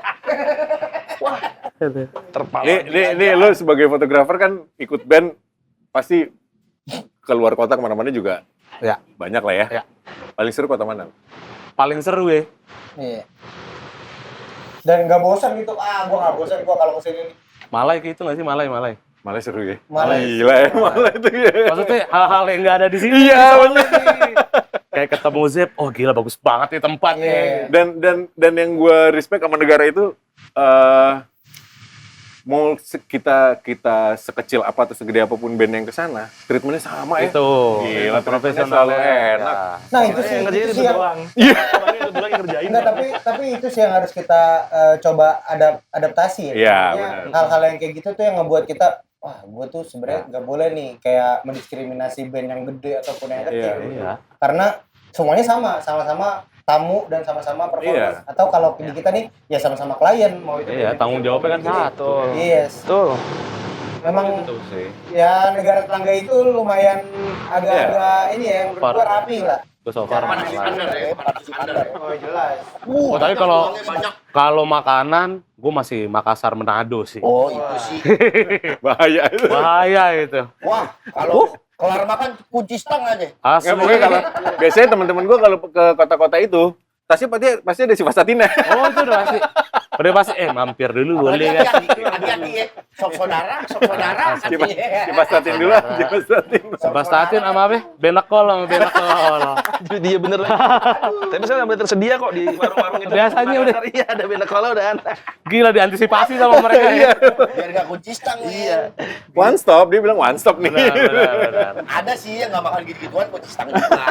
Wah, terpal. Nih lu sebagai fotografer kan ikut band pasti keluar kota kemana-mana juga Ya. banyak lah ya. Ya. Paling seru kota mana? Paling seru ya. Iya. Dan nggak bosan gitu. Gua nggak bosan gua kalau kesini. Malai gitu nggak sih Malai? Malah seru ya. Malai. Gila ya, malah itu ya. Maksudnya hal-hal yang nggak ada di sini. Iya, soalnya nih. Kayak ketemu Zep, oh gila bagus banget nih tempatnya. Iya. Dan yang gue respect sama negara itu mau kita sekecil apa atau segede apapun band yang kesana, treatmentnya sama ya. Itu. Gila, profesional selalu enak. Nah, itu sih, Ngerjain itu itu sih yang doang. Iya. Orangnya itu doang yang ngerjain. enggak, tapi itu sih yang harus kita coba adaptasi ya. Iya, Maksudnya benar. hal-hal yang kayak gitu tuh yang ngebuat kita gue tuh sebenarnya nggak boleh nih kayak mendiskriminasi band yang gede ataupun yang kecil. Iya. Karena semuanya sama-sama tamu dan sama-sama performance. Iya. Atau kalau di kita nih ya sama-sama klien mau itu. Iya, band tanggung kecil, jawabnya kan band gede. satu. Yes. Betul. Memang Itu sih. ya negara tetangga itu lumayan agak-agak ini ya menurut gua Parah. rapi lah. Gue so far Panas Malai. standar ya, panas standar. Oh jelas. Oh, tapi kalau Banyak. kalau makanan, gue masih Makassar Manado sih. Oh, itu sih. Bahaya itu. Bahaya itu. Wah, kalau kelar makan kunci stang aja. Asli. Nggak, pokoknya kalau biasanya teman-teman gue kalau ke kota-kota itu tasnya pasti ada sifat satinnya. Oh itu udah pasti. Udah pasti, mampir dulu boleh kan? Hati-hati ya. Sok saudara. Sifat satin dulu, sifat satin. Sebastian sama apa? Benekol sama benekol. Dia bener lah. Tapi saya udah tersedia kok di warung-warung itu. Biasanya udah. Iya, ada benda kola udah ada. Gila diantisipasi sama mereka ya. Biar gak kunci stang Iya. One stop, dia bilang one stop nih. Benar. Ada sih yang gak makan gitu-gituan kunci stang juga.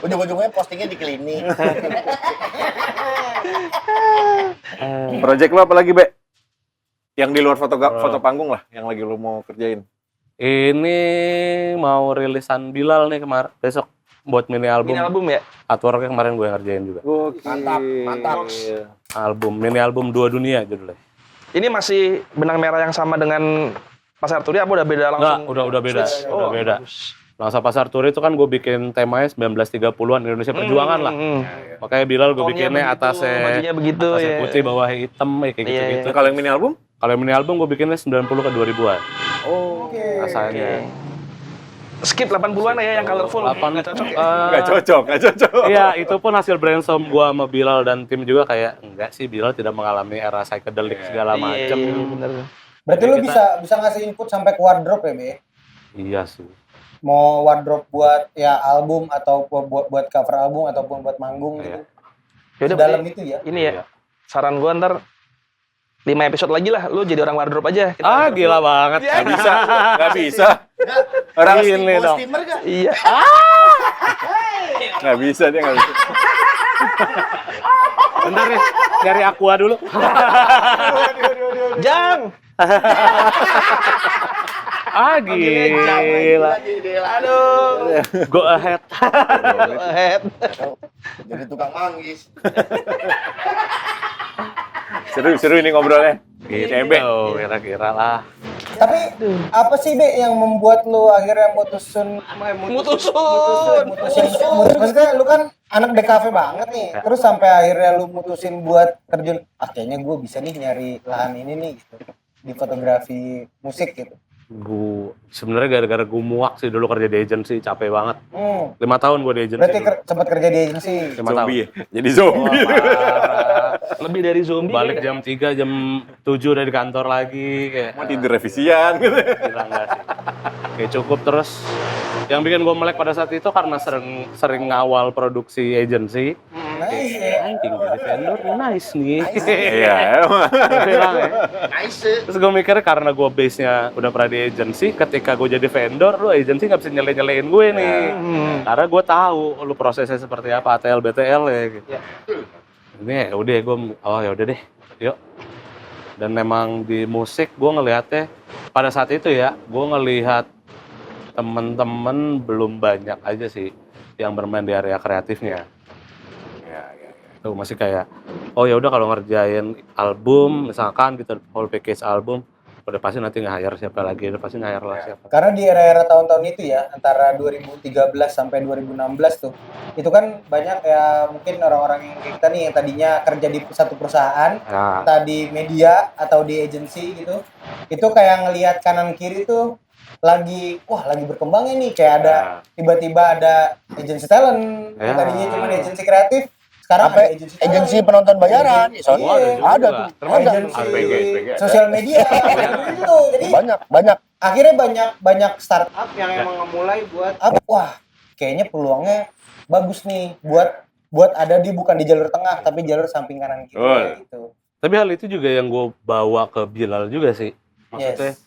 Ujung-ujungnya postingnya di klinik. Project lo apa lagi, Be? Yang di luar foto panggung lah, yang lagi lo mau kerjain. Ini mau rilisan Bilal nih kemarin besok buat mini album. Ini album ya? Artworknya kemarin gue ngerjain juga. Mantap. Mini album Dua Dunia judulnya. Ini masih benang merah yang sama dengan Pasar Turi apa udah beda langsung? Enggak, udah beda. Switch? Udah beda. Bagus. Langsa Pasar Turi itu kan gue bikin temanya 1930-an Indonesia Perjuangan lah. Makanya Bilal gue Tonnya bikinnya begitu, atasnya begitu atasnya ya. putih, bawahnya hitam kayak gitu-gitu. Iya. Kalau yang mini album? Kalau yang mini album gue bikinnya 90 ke 2000-an. Oh, Oke. Rasanya. Skip 80-an ya yang colorful. 8 Nggak cocok. nggak cocok. Iya, itu pun hasil brainstorm gue sama Bilal dan tim juga kayak enggak sih, Bilal tidak mengalami era psychedelic segala macem. Iya, bener. Berarti lu bisa ngasih input sampai ke wardrobe ya, Be? Iya sih. Mau wardrobe buat ya album atau buat cover album ataupun buat manggung gitu. Yaudah, Dalam berarti itu ya. ini ya. Saran gua ntar 5 episode lagi lah, lu jadi orang wardrobe aja. Kita Gila banget. Nggak bisa, nggak bisa. Orang Ini dong. Steamer gak? Iya. nggak bisa, dia nggak bisa. Bentar nih, nyari aqua dulu. Jang. Gila. Aduh. Go ahead. Head. Jadi tukang manggis. Seru ini ngobrolnya. Gitu, Cebek. kira-kira lah. Tapi apa sih, Be, yang membuat lu akhirnya mutusin maksudnya lu kan anak DKV banget nih. Ya. Terus sampai akhirnya lu mutusin buat terjun, kayaknya gue bisa nih nyari lahan ini nih gitu. Di fotografi musik gitu. Sebenarnya gara-gara gue muak sih dulu kerja di agency, capek banget. 5 tahun gue di agency. Berarti sempat kerja di agensi. 5 tahun. Zombie ya? Jadi zombie. Parah. Lebih dari zombie. Balik kayaknya. jam 3, jam 7 udah di kantor lagi kayak. Mau tidur revisian gitu. Gila enggak sih. Kayak cukup terus. Yang bikin gue melek pada saat itu karena sering ngawal produksi agency. Nice ya. Anjing jadi vendor nice nih. Iya, emang. Gua bilang ya. Nice. Terus gue mikir karena gue base-nya udah pernah di agency, ketika gue jadi vendor, lu agency nggak bisa nyelein gue nih. Karena gue tahu lu prosesnya seperti apa, ATL, BTL ya gitu. Ini ya udah gue, ya udah deh, yuk. Dan memang di musik gue ngelihatnya, pada saat itu ya, gue ngelihat temen-temen belum banyak aja sih yang bermain di area kreatifnya. Tuh masih kayak, oh ya udah kalau ngerjain album, misalkan gitu whole package album, Udah pasti nanti nge-hire siapa lagi, udah pasti nge-hire lah siapa. Karena di era-era tahun-tahun itu ya, antara 2013 sampai 2016 tuh, itu kan banyak ya mungkin orang-orang yang kayak kita nih yang tadinya kerja di satu perusahaan, Nah, entah di media atau di agensi gitu, itu kayak ngelihat kanan kiri tuh lagi berkembangnya nih, kayak ada tiba-tiba ada agensi talent, yang Ya. tadinya cuma agensi kreatif, sekarang ada Sampai agensi agensi talent. penonton bayaran, Iya. Son. Ada tuh. Ada. Agensi SPG ada. sosial media gitu. Jadi Banyak. akhirnya banyak startup yang emang mulai buat wah kayaknya peluangnya bagus nih buat ada di bukan di jalur tengah tapi jalur samping kanan kiri Betul. gitu. tapi hal itu juga yang gue bawa ke Bilal juga sih. Maksudnya Yes.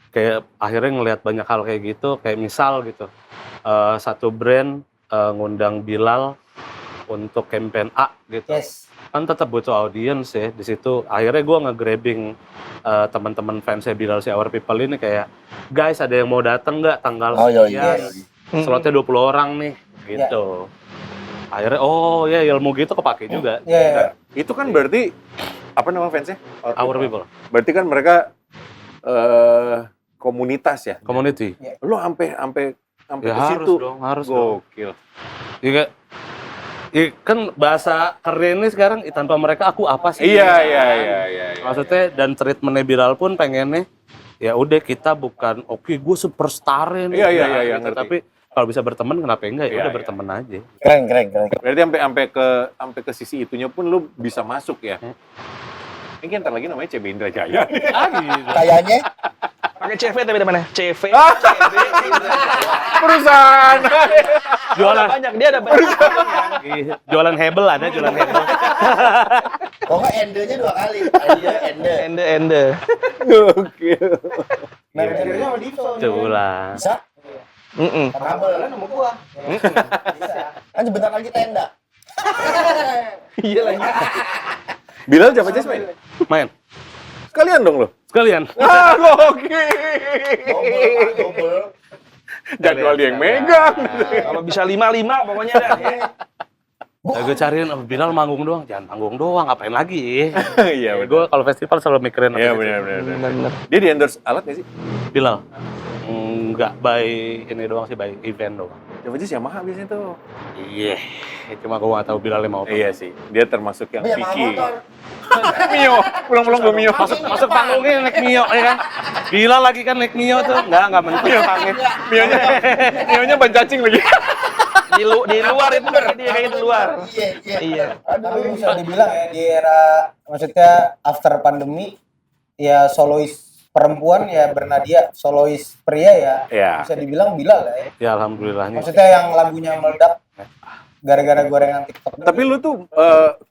kayak akhirnya ngelihat banyak hal kayak gitu, kayak misal gitu, satu brand ngundang Bilal untuk campaign A gitu. Yes. Kan tetap butuh audience ya di situ. Akhirnya gue nge-grabbing teman-teman fansnya Bilal si Our People ini kayak, guys ada yang mau datang nggak tanggal Oh, iya, sekian? iya. Slotnya 20 orang nih, gitu. Akhirnya oh ya ilmu gitu kepake juga. Ya. Itu kan berarti apa nama fansnya? Our People, Berarti kan mereka komunitas ya. community. Lu sampai Ya ke harus situ. dong, harus dong. Gokil. Iya, kan bahasa keren ini sekarang tanpa mereka aku apa sih? Iya. Maksudnya dan treatmentnya Bilal pun pengennya ya udah kita bukan oke gue superstar nih. Iya, Enggak, iya, gitu. ngerti. Tapi kalau bisa berteman kenapa enggak? Ya Iya, udah iya. berteman aja. Keren. Berarti sampai ke sisi itunya pun lu bisa masuk ya. Ini ntar lagi namanya CB Indra Jaya. Ah gitu. Kayaknya Pakai CV tapi mana? CV. Perusahaan. Jualan Banyak dia ada banyak. Iya, jualan hebel ada jualan hebel. kok nggak ende-nya 2 kali. Ende. Ende. Gokil. Manajernya sama Dito. Jualan. Bisa? Kabel kan sama gua. Bisa. Kan sebentar lagi tenda. Iya lagi. Bilal Java Jazz main? Main. Sekalian dong lo. Sekalian. Gokil. Double. Jadwal dia yang megang. Kalau bisa 5-5 pokoknya dah. Ya, gue cariin Bilal manggung doang, jangan manggung doang, ngapain lagi? Iya benar. Gue kalau festival selalu mikirin Iya apa gitu. benar. Benar. Dia di endorse alat nggak sih? Bilal. Enggak by ini doang sih, by event doang. Java Jazz Yamaha biasanya tuh. Iya. Cuma gue nggak tahu Bilalnya mau apa. Iya sih. Dia termasuk yang Tapi yang picky. motor. Mio, pulang-pulang gue Mio. Masuk panggungnya naik Mio ya kan? Bilal lagi kan naik Mio tuh. Enggak mentok panggung. Mionya ban cacing lagi. Di luar itu kan dia kayak di luar. Iya. Tapi bisa dibilang ya di era maksudnya after pandemi ya solois perempuan ya Bernadia, solois pria ya Iya. bisa dibilang Bilal lah ya. Ya alhamdulillahnya. Maksudnya yang lagunya meledak gara-gara gorengan TikTok. Tapi lu tuh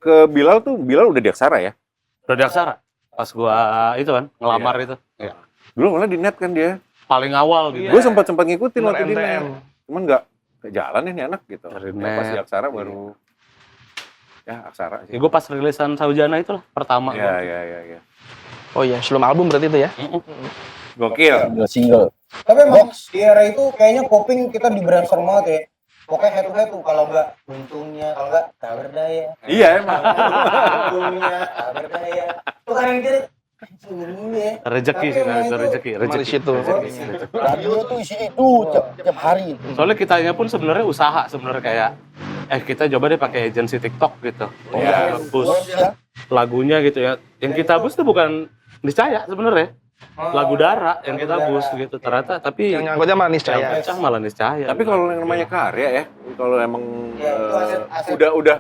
ke Bilal udah di Aksara ya? Udah di Aksara. Pas gua itu kan ngelamar itu. Iya. Dulu malah di net kan dia. Paling awal gitu. Gue sempat ngikutin Bener waktu di net. NTM. Cuman nggak jalan ya nih anak gitu. Dari Ya, pas net. di Aksara baru ya Aksara Ya sih. gue pas rilisan Saujana itulah pertama. Iya. Oh iya, sebelum album berarti itu ya. Gokil. Single. Tapi emang di era itu kayaknya Koping kita di brainstorm banget ya. Pokoknya head to head tuh kalau enggak untungnya, kalau enggak tak berdaya. Iya emang. Untungnya tak berdaya. Tuh kan yang jadi ini ya. Rezeki sih, nah, itu rezeki. Emang di situ. Radio tuh isi itu tiap hari. Soalnya kitanya pun sebenarnya usaha sebenarnya kayak kita coba deh pakai agensi TikTok gitu. Iya. Boost lagunya gitu ya. Yang kita boost tuh bukan niscaya sebenarnya. Lagu Dara yang kita boost gitu ternyata tapi Yang nyangkutnya manis yang cahaya. pecah malah niscaya. Tapi kalau yang namanya karya ya, kalau emang Ya, itu aset. udah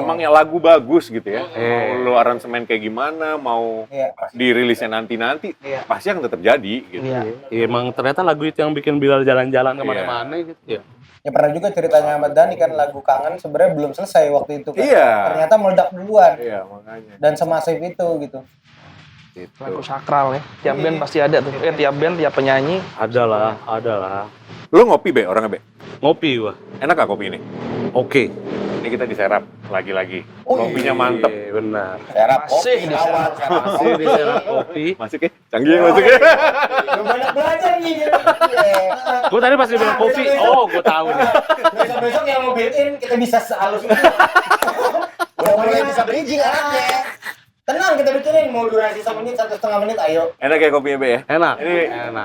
emang ya lagu bagus gitu ya. Eh. Mau lu aransemen kayak gimana, mau Iya. dirilisnya nanti Iya. pasti akan tetap jadi gitu. Iya. Ya, emang ternyata lagu itu yang bikin Bilal jalan-jalan kemana-mana gitu ya. Ya pernah juga ceritanya Ahmad Dhani kan lagu Kangen sebenarnya belum selesai waktu itu kan. Iya. Ternyata meledak duluan Iya, makanya. dan semasif itu gitu. Gitu. Lagu sakral ya. Tiap band pasti ada tuh. Tiap band, tiap penyanyi. Adalah. Lu ngopi be, orangnya be? Ngopi gua. Enak gak kopi ini? Oke. Ini kita diserap lagi-lagi. Kopinya mantep. Iya, benar. Serap Masih kopi di awal. Masih diserap kopi. Masuk ya? Canggih masuk ya? Udah banyak belajar nih. Gue tadi pas dia bilang kopi, oh gue tahu nih. Besok-besok yang mau built-in kita bisa sehalus itu. Udah mulai bisa bridging anaknya. Tenang, kita bikinin mau durasi 1 menit, 1,5 menit, ayo. Enak ya kopinya, Be ya? Enak.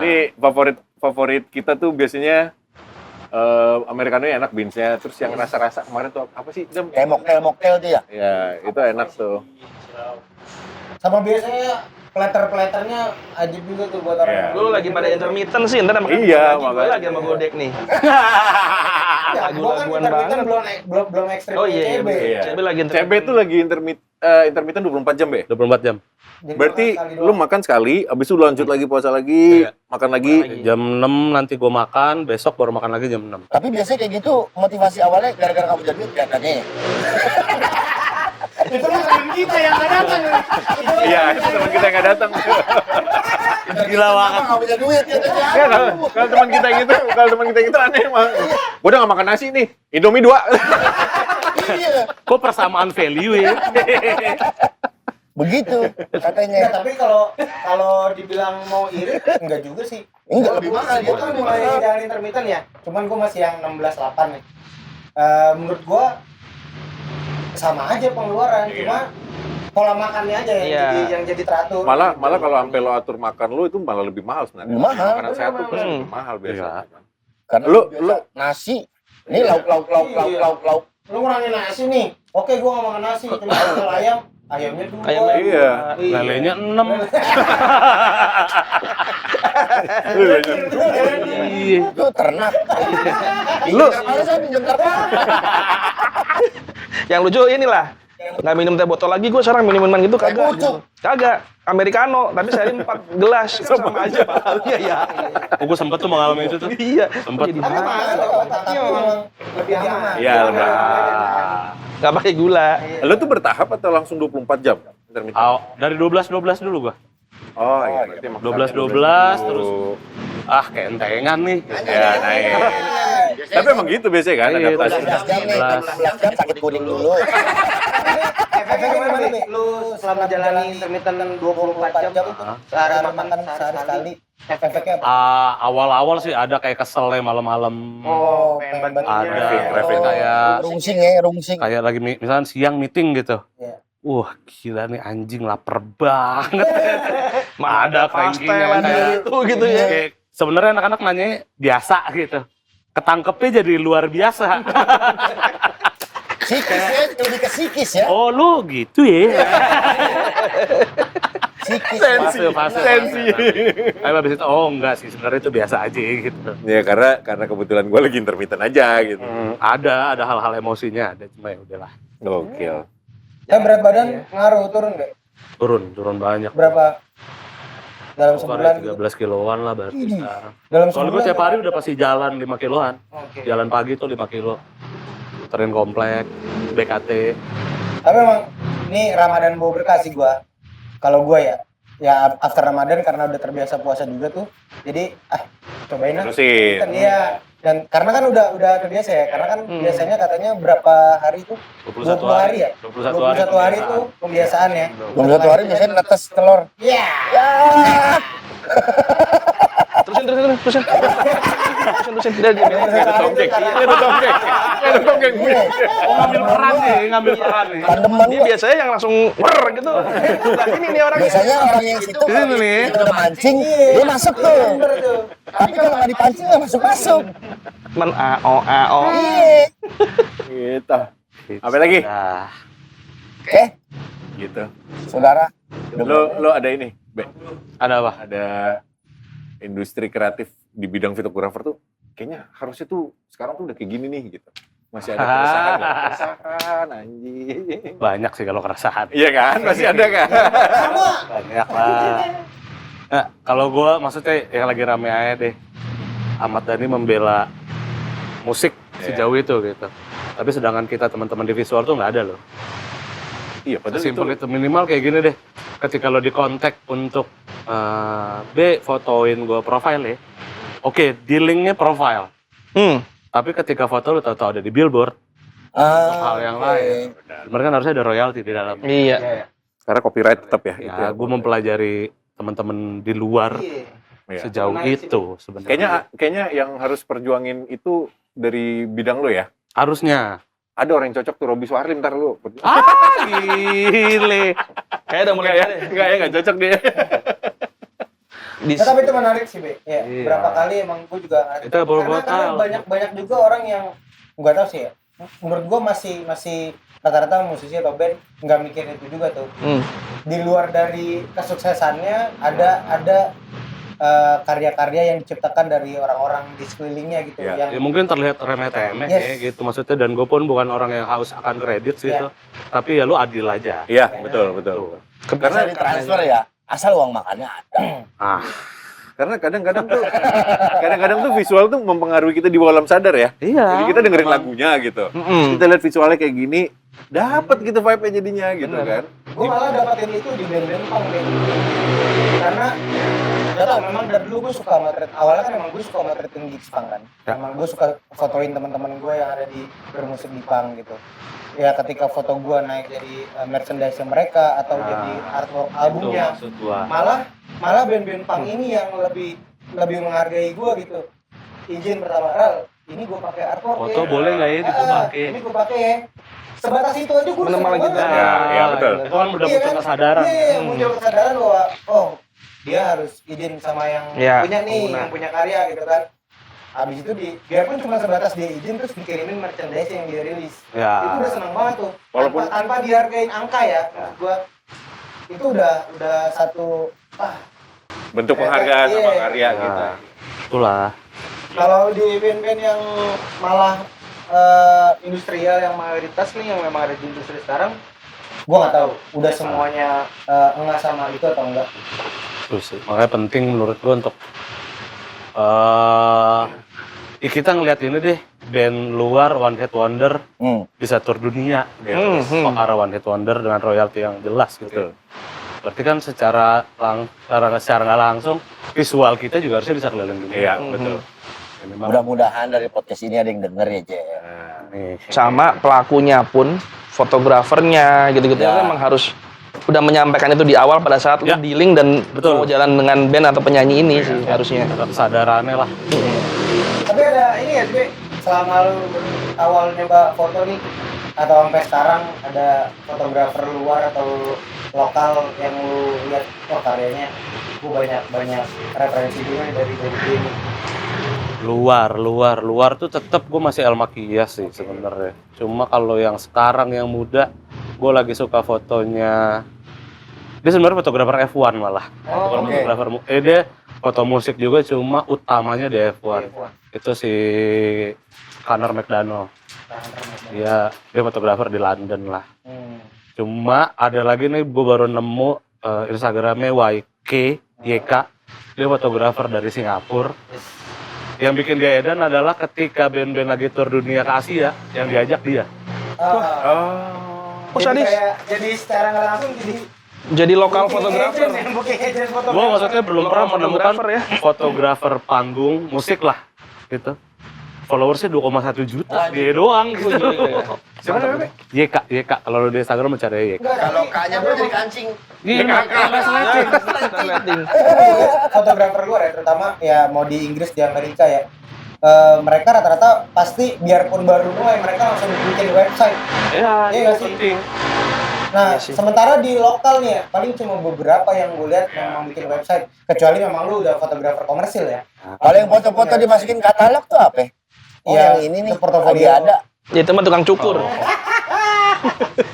Ini favorit kita tuh biasanya Americano-nya enak beans-nya, terus yang rasa-rasa kemarin tuh apa sih? Dem? Kayak mocktail tuh ya. Ya, itu enak tuh. Sama biasanya platter-platternya ajib juga tuh buat orang. Iya. Lu lagi pada intermittent sih, ntar makan Iya, gue makanya. lagi sama Godek nih. Ya, gua kan Lagu-laguan intermittent banget. belum ekstrim Oh iya, CB. Iya. CB lagi CB tuh lagi intermittent 24 jam, Be? 24 jam. Jadi Berarti makan sekali lu doang. makan sekali, abis itu lu lanjut lagi puasa lagi, Iya. makan lagi. Jam 6 nanti gue makan, besok baru makan lagi jam 6. Tapi biasanya kayak gitu motivasi awalnya gara-gara kamu jadi duit katanya. Itu mah teman kita yang nggak datang. Iya, itu teman kita yang nggak datang. Gila banget. Kamu punya duit katanya. Ya, kalau teman kita yang itu aneh emang. Gua udah nggak makan nasi nih, Indomie 2. Iya, Kok persamaan value ya? begitu Enggak, katanya. tapi kalau dibilang mau irit enggak juga sih. Enggak, lebih mahal Gua dia. kan mulai jalan intermittent ya. Cuman gua masih yang 16/8 nih. Menurut gua sama aja pengeluaran, cuma pola makannya aja yang jadi teratur. Malah kalau sampai lo atur makan lu itu malah lebih mahal sebenarnya. Lebih mahal. Makanan sehat tuh pasti Hmm. lebih mahal biasanya. Karena Lu- biasa nasi. Ini lauk. Lu ngurangin nasi nih. Oke, gua nggak makan nasi, cuma kalau ayamnya 2. Ayamnya Iya. Lelenya 6. Iya. Lu ternak. Lu- Kalau saya pinjam ternak. Yang lucu inilah, nggak minum teh botol lagi, gue sekarang minuman gitu Teh kagak. pucuk. Kagak, Americano, tapi sehari 4 gelas, sama aja pahalnya ya. Gue sempet tuh mengalami itu tuh. Iya, Sempet. jadi Tapi mahal. mahal, tapi memang lebih aman. Iya, lebih Nggak pakai gula. Lu tuh bertahap atau langsung 24 jam? Intermittent? Dari 12 dulu gua. Oh iya, berarti emang 12 terus kayak entengan nih. Ya, naik. Tapi emang gitu biasanya kan, Iya, adaptasi. 12 jam nih, 12 jam sakit kuning dulu. Efeknya gimana nih? Lu selama jalani intermittent 24 jam sehari makan sehari sekali. Efeknya apa? Awal-awal sih ada kayak kesel ya malam-malam. Oh, pengen banget. Ada Craving. kayak Rungsing. kayak lagi misalnya siang meeting gitu. Iya. Wah, gila nih anjing lapar banget. Ada cranking-nya pastel, ada kayak- itu gitu ya. Kayak sebenarnya anak-anak nanya biasa gitu. Ketangkepnya jadi luar biasa. Psikis ya, lebih ke psikis ya. Oh, lu gitu ya. Psikis. Fase. Tapi habis itu enggak sih, sebenarnya itu biasa aja gitu. Ya karena kebetulan gue lagi intermittent aja gitu. Ada hal-hal emosinya ada, cuma ya udahlah. Gokil. Ya berat badan ngaruh turun nggak? Turun banyak. Berapa? Dalam sebulan? Pokoknya 13 kiloan lah berarti sekarang. Dalam Soalnya gue tiap hari udah pasti jalan 5 kiloan. Oke. Jalan pagi tuh 5 kilo. Puterin komplek, BKT. Tapi emang ini Ramadan bawa berkah sih gua. Kalau gua ya after Ramadan karena udah terbiasa puasa juga tuh. Jadi cobain lah. Terusin. Kan iya. Dan karena kan udah terbiasa ya. Karena kan biasanya katanya berapa hari itu? 21 hari ya? 21 21 hari itu pembiasaan ya. 21 hari biasanya netes telur. Iya. Terusin. Udah, dia Ada tonggeng. Ada tonggeng. Oh, ngambil peran nih. Tandeman Dia gua. biasanya yang langsung wer gitu. Nah, ini nih orang. Biasanya orang yang situ Ini kalau nih. dia udah mancing, dia masuk tuh. Bener tuh. Tapi kalau nggak dipancing nggak masuk. Men AO. Iya. Gitu. Apa lagi? Nah, Oke, Gitu. saudara. Lo ada ini, Be? ada apa? Ada industri kreatif di bidang videografer tuh kayaknya harusnya tuh sekarang tuh udah kayak gini nih gitu. Masih ada keresahan nggak? Keresahan anjing. Banyak sih kalau keresahan. Iya kan? Masih ada kan? Banyak lah. Nah, kalau gue maksudnya yang lagi rame aja deh. Ahmad Dhani membela musik sejauh itu gitu. Tapi sedangkan kita teman-teman di visual tuh nggak ada loh. Iya, padahal Simpel itu minimal kayak gini deh. Ketika lo di kontak untuk B fotoin gue profile ya. Oke, di linknya profile. Tapi ketika foto lo tahu-tahu ada di billboard, hal yang lain. Benar kan harusnya ada royalti di dalam. Iya. karena copyright tetap ya. Itu Ya, ya. gue mempelajari teman-teman di luar Iya. sejauh itu sebenarnya. Kayaknya yang harus perjuangin itu dari bidang lo ya. Harusnya. Ada orang yang cocok tuh, Robi Suarlim, ntar lu. Gile. Kayak udah mulai Enggak cocok dia. Nah, tapi itu menarik sih, Be. Ya, Iya. berapa kali emang gue juga Itu baru gua karena tahu. banyak juga orang yang gua tahu sih ya. Menurut gua masih rata-rata musisi atau band nggak mikir itu juga tuh. Di luar dari kesuksesannya ada karya-karya yang diciptakan dari orang-orang di sekelilingnya gitu Ya. yang Ya mungkin terlihat remeh-temeh Yes. ya gitu maksudnya, dan gue pun bukan orang yang haus akan kredit sih itu. Tapi ya lu adil aja. Iya, betul. Karena ditransfer ya, asal uang makannya ada. Ah, Karena kadang-kadang tuh visual tuh mempengaruhi kita di bawah alam sadar ya. iya. Jadi kita dengerin lagunya gitu. Kita lihat visualnya kayak gini, dapat gitu vibe-nya jadinya gitu kan. gue malah dapatin itu di band-band punk deh. Karena gak tau, memang dari dulu gue suka motret. Awalnya kan emang gue suka motretin gigs punk kan. Emang gue suka fotoin teman-teman gue yang ada di bermusik di punk gitu. Ya ketika foto gue naik jadi merchandise mereka atau jadi artwork Itu albumnya, maksud gua. malah band-band punk ini yang lebih menghargai gue gitu. Izin pertama, Ral, ini gue pakai artwork Foto boleh nggak ya dipakai? Ini gue pakai ya. Sebatas itu aja gue Menemani seneng kita. banget. Ya, betul. Itu kan udah Iya muncul kan? kesadaran. Iya, muncul kesadaran bahwa dia harus izin sama yang Iya, punya nih, pengguna. yang punya karya gitu kan. Habis itu biarpun cuma sebatas dia izin terus dikirimin merchandise yang dia rilis. Ya. Itu udah seneng banget tuh. Walaupun- tanpa dihargain angka ya, menurut gua itu udah satu Bentuk penghargaan sama Iya. karya gitu. Itulah. kalau di band-band yang malah industrial yang mayoritas nih yang memang ada di industri sekarang, gua nggak tahu udah semuanya enggak sama itu atau enggak. Terus sih. Makanya penting menurut gua untuk ya kita ngeliat ini deh, band luar One Hit Wonder bisa tur dunia gitu. Para One Hit Wonder dengan royalti yang jelas gitu. Berarti kan secara nggak langsung visual kita juga harusnya bisa keliling dunia. Iya, betul. Ya, memang Mudah-mudahan dari podcast ini ada yang denger ya, Je. nih. Sama pelakunya pun, fotografernya gitu-gitu Ya. memang harus udah menyampaikan itu di awal pada saat lu Ya. dealing dan Betul. mau jalan dengan band atau penyanyi ini sih harusnya. Ada kesadarannya lah. Tapi ada ini ya, Be, selama lu awal nyoba foto nih atau sampai sekarang ada fotografer luar atau lokal yang lu lihat karyanya gua banyak referensi juga nih dari ini. Luar tuh tetap gue masih El Makiyas sih sebenarnya. Cuma kalau yang sekarang yang muda, gue lagi suka fotonya. Dia sebenarnya fotografer F1 malah. Bukan oke. fotografer dia foto musik juga, cuma utamanya di F1. Itu si Conor McDonald. Dia fotografer di London lah. Cuma ada lagi nih, gue baru nemu Instagramnya YK. Dia fotografer dari Singapura. Yang bikin dia edan adalah ketika band-band lagi tur dunia ke Asia, yang diajak dia. Oh, Jadi sadis. kayak jadi secara nggak langsung Jadi lokal booking fotografer. agent ya, booking agent fotografer. Gue maksudnya belum pernah menemukan Fotografer ya. fotografer panggung musik lah, gitu. Followersnya 2,1 juta, dia doang gitu. Siapa namanya? YK. Kalau lu di Instagram mencari YK. Enggak, Kalau tapi- K-nya gue jadi kancing. Iya, nggak selecting. fotografer luar ya, terutama ya mau di Inggris, di Amerika ya. Mereka rata-rata pasti biarpun baru mulai mereka langsung bikin website. Iya, Iya itu sih. penting. Nah, Iya sih. sementara di lokal nih ya, paling cuma beberapa yang gue lihat yang bikin website. Kecuali memang lu udah fotografer komersil ya. Kalau yang foto-foto dimasukin katalog tuh apa? Oh, Iya, yang ini nih, itu portofolio. lagi ada. Ya itu mah tukang cukur.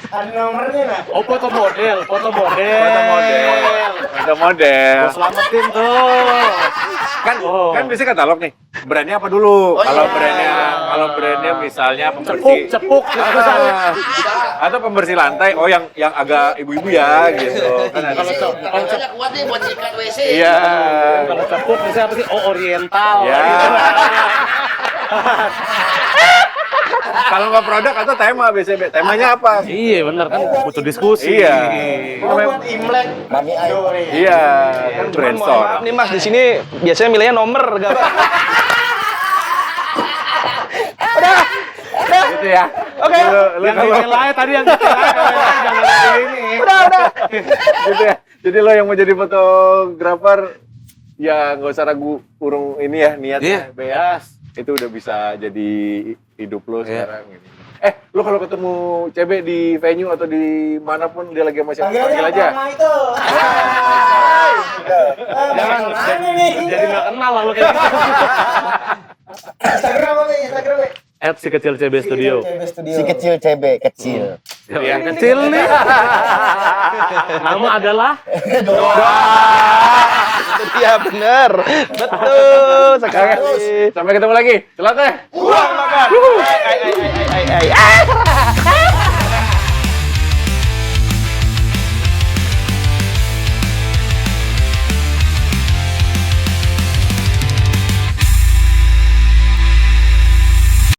Ada nomornya nah. Oh, foto model. Foto model. Gua selamatin tuh. Kan Oh. kan biasanya katalog nih. Brandnya apa dulu? Oh, Kalau iya. brandnya misalnya pembersih Cepuk. atau pembersih lantai. Oh, yang agak ibu-ibu ya gitu. Kan ada. Kalau kuat nih buat sikat WC. Iya. Kalau cepuk misalnya apa sih? Oh, oriental. Ya. Kalau nggak produk atau tema biasanya. Temanya apa? Iya, benar kan butuh diskusi. Iya. Oh, buat Imlek. Mami Ai. Iya, kan Mohon brainstorm. maaf nih Mas, di sini biasanya milihnya nomor gak? Gitu ya. Oke. Lu Yang kalau lain tadi yang jangan ada ini. Udah. gitu ya. Jadi lo yang mau jadi fotografer ya nggak usah ragu urung ini ya niatnya. Iya, beas. Itu udah bisa jadi hidup lo Iya. sekarang ini. Lu kalau ketemu CB di venue atau di manapun dia lagi sama siapa, Panggil panggil aja. nama itu. Jangan jadi nggak kenal lah lu kayak gitu. Instagram apa? Instagram apa? Si kecil CB Studio. CB Studio. Si kecil CB, kecil. Yang kecil nih. Nama adalah Itu dia bener. Betul sekali. Sampai ketemu lagi. Selamat ya. Pulang makan. Ai.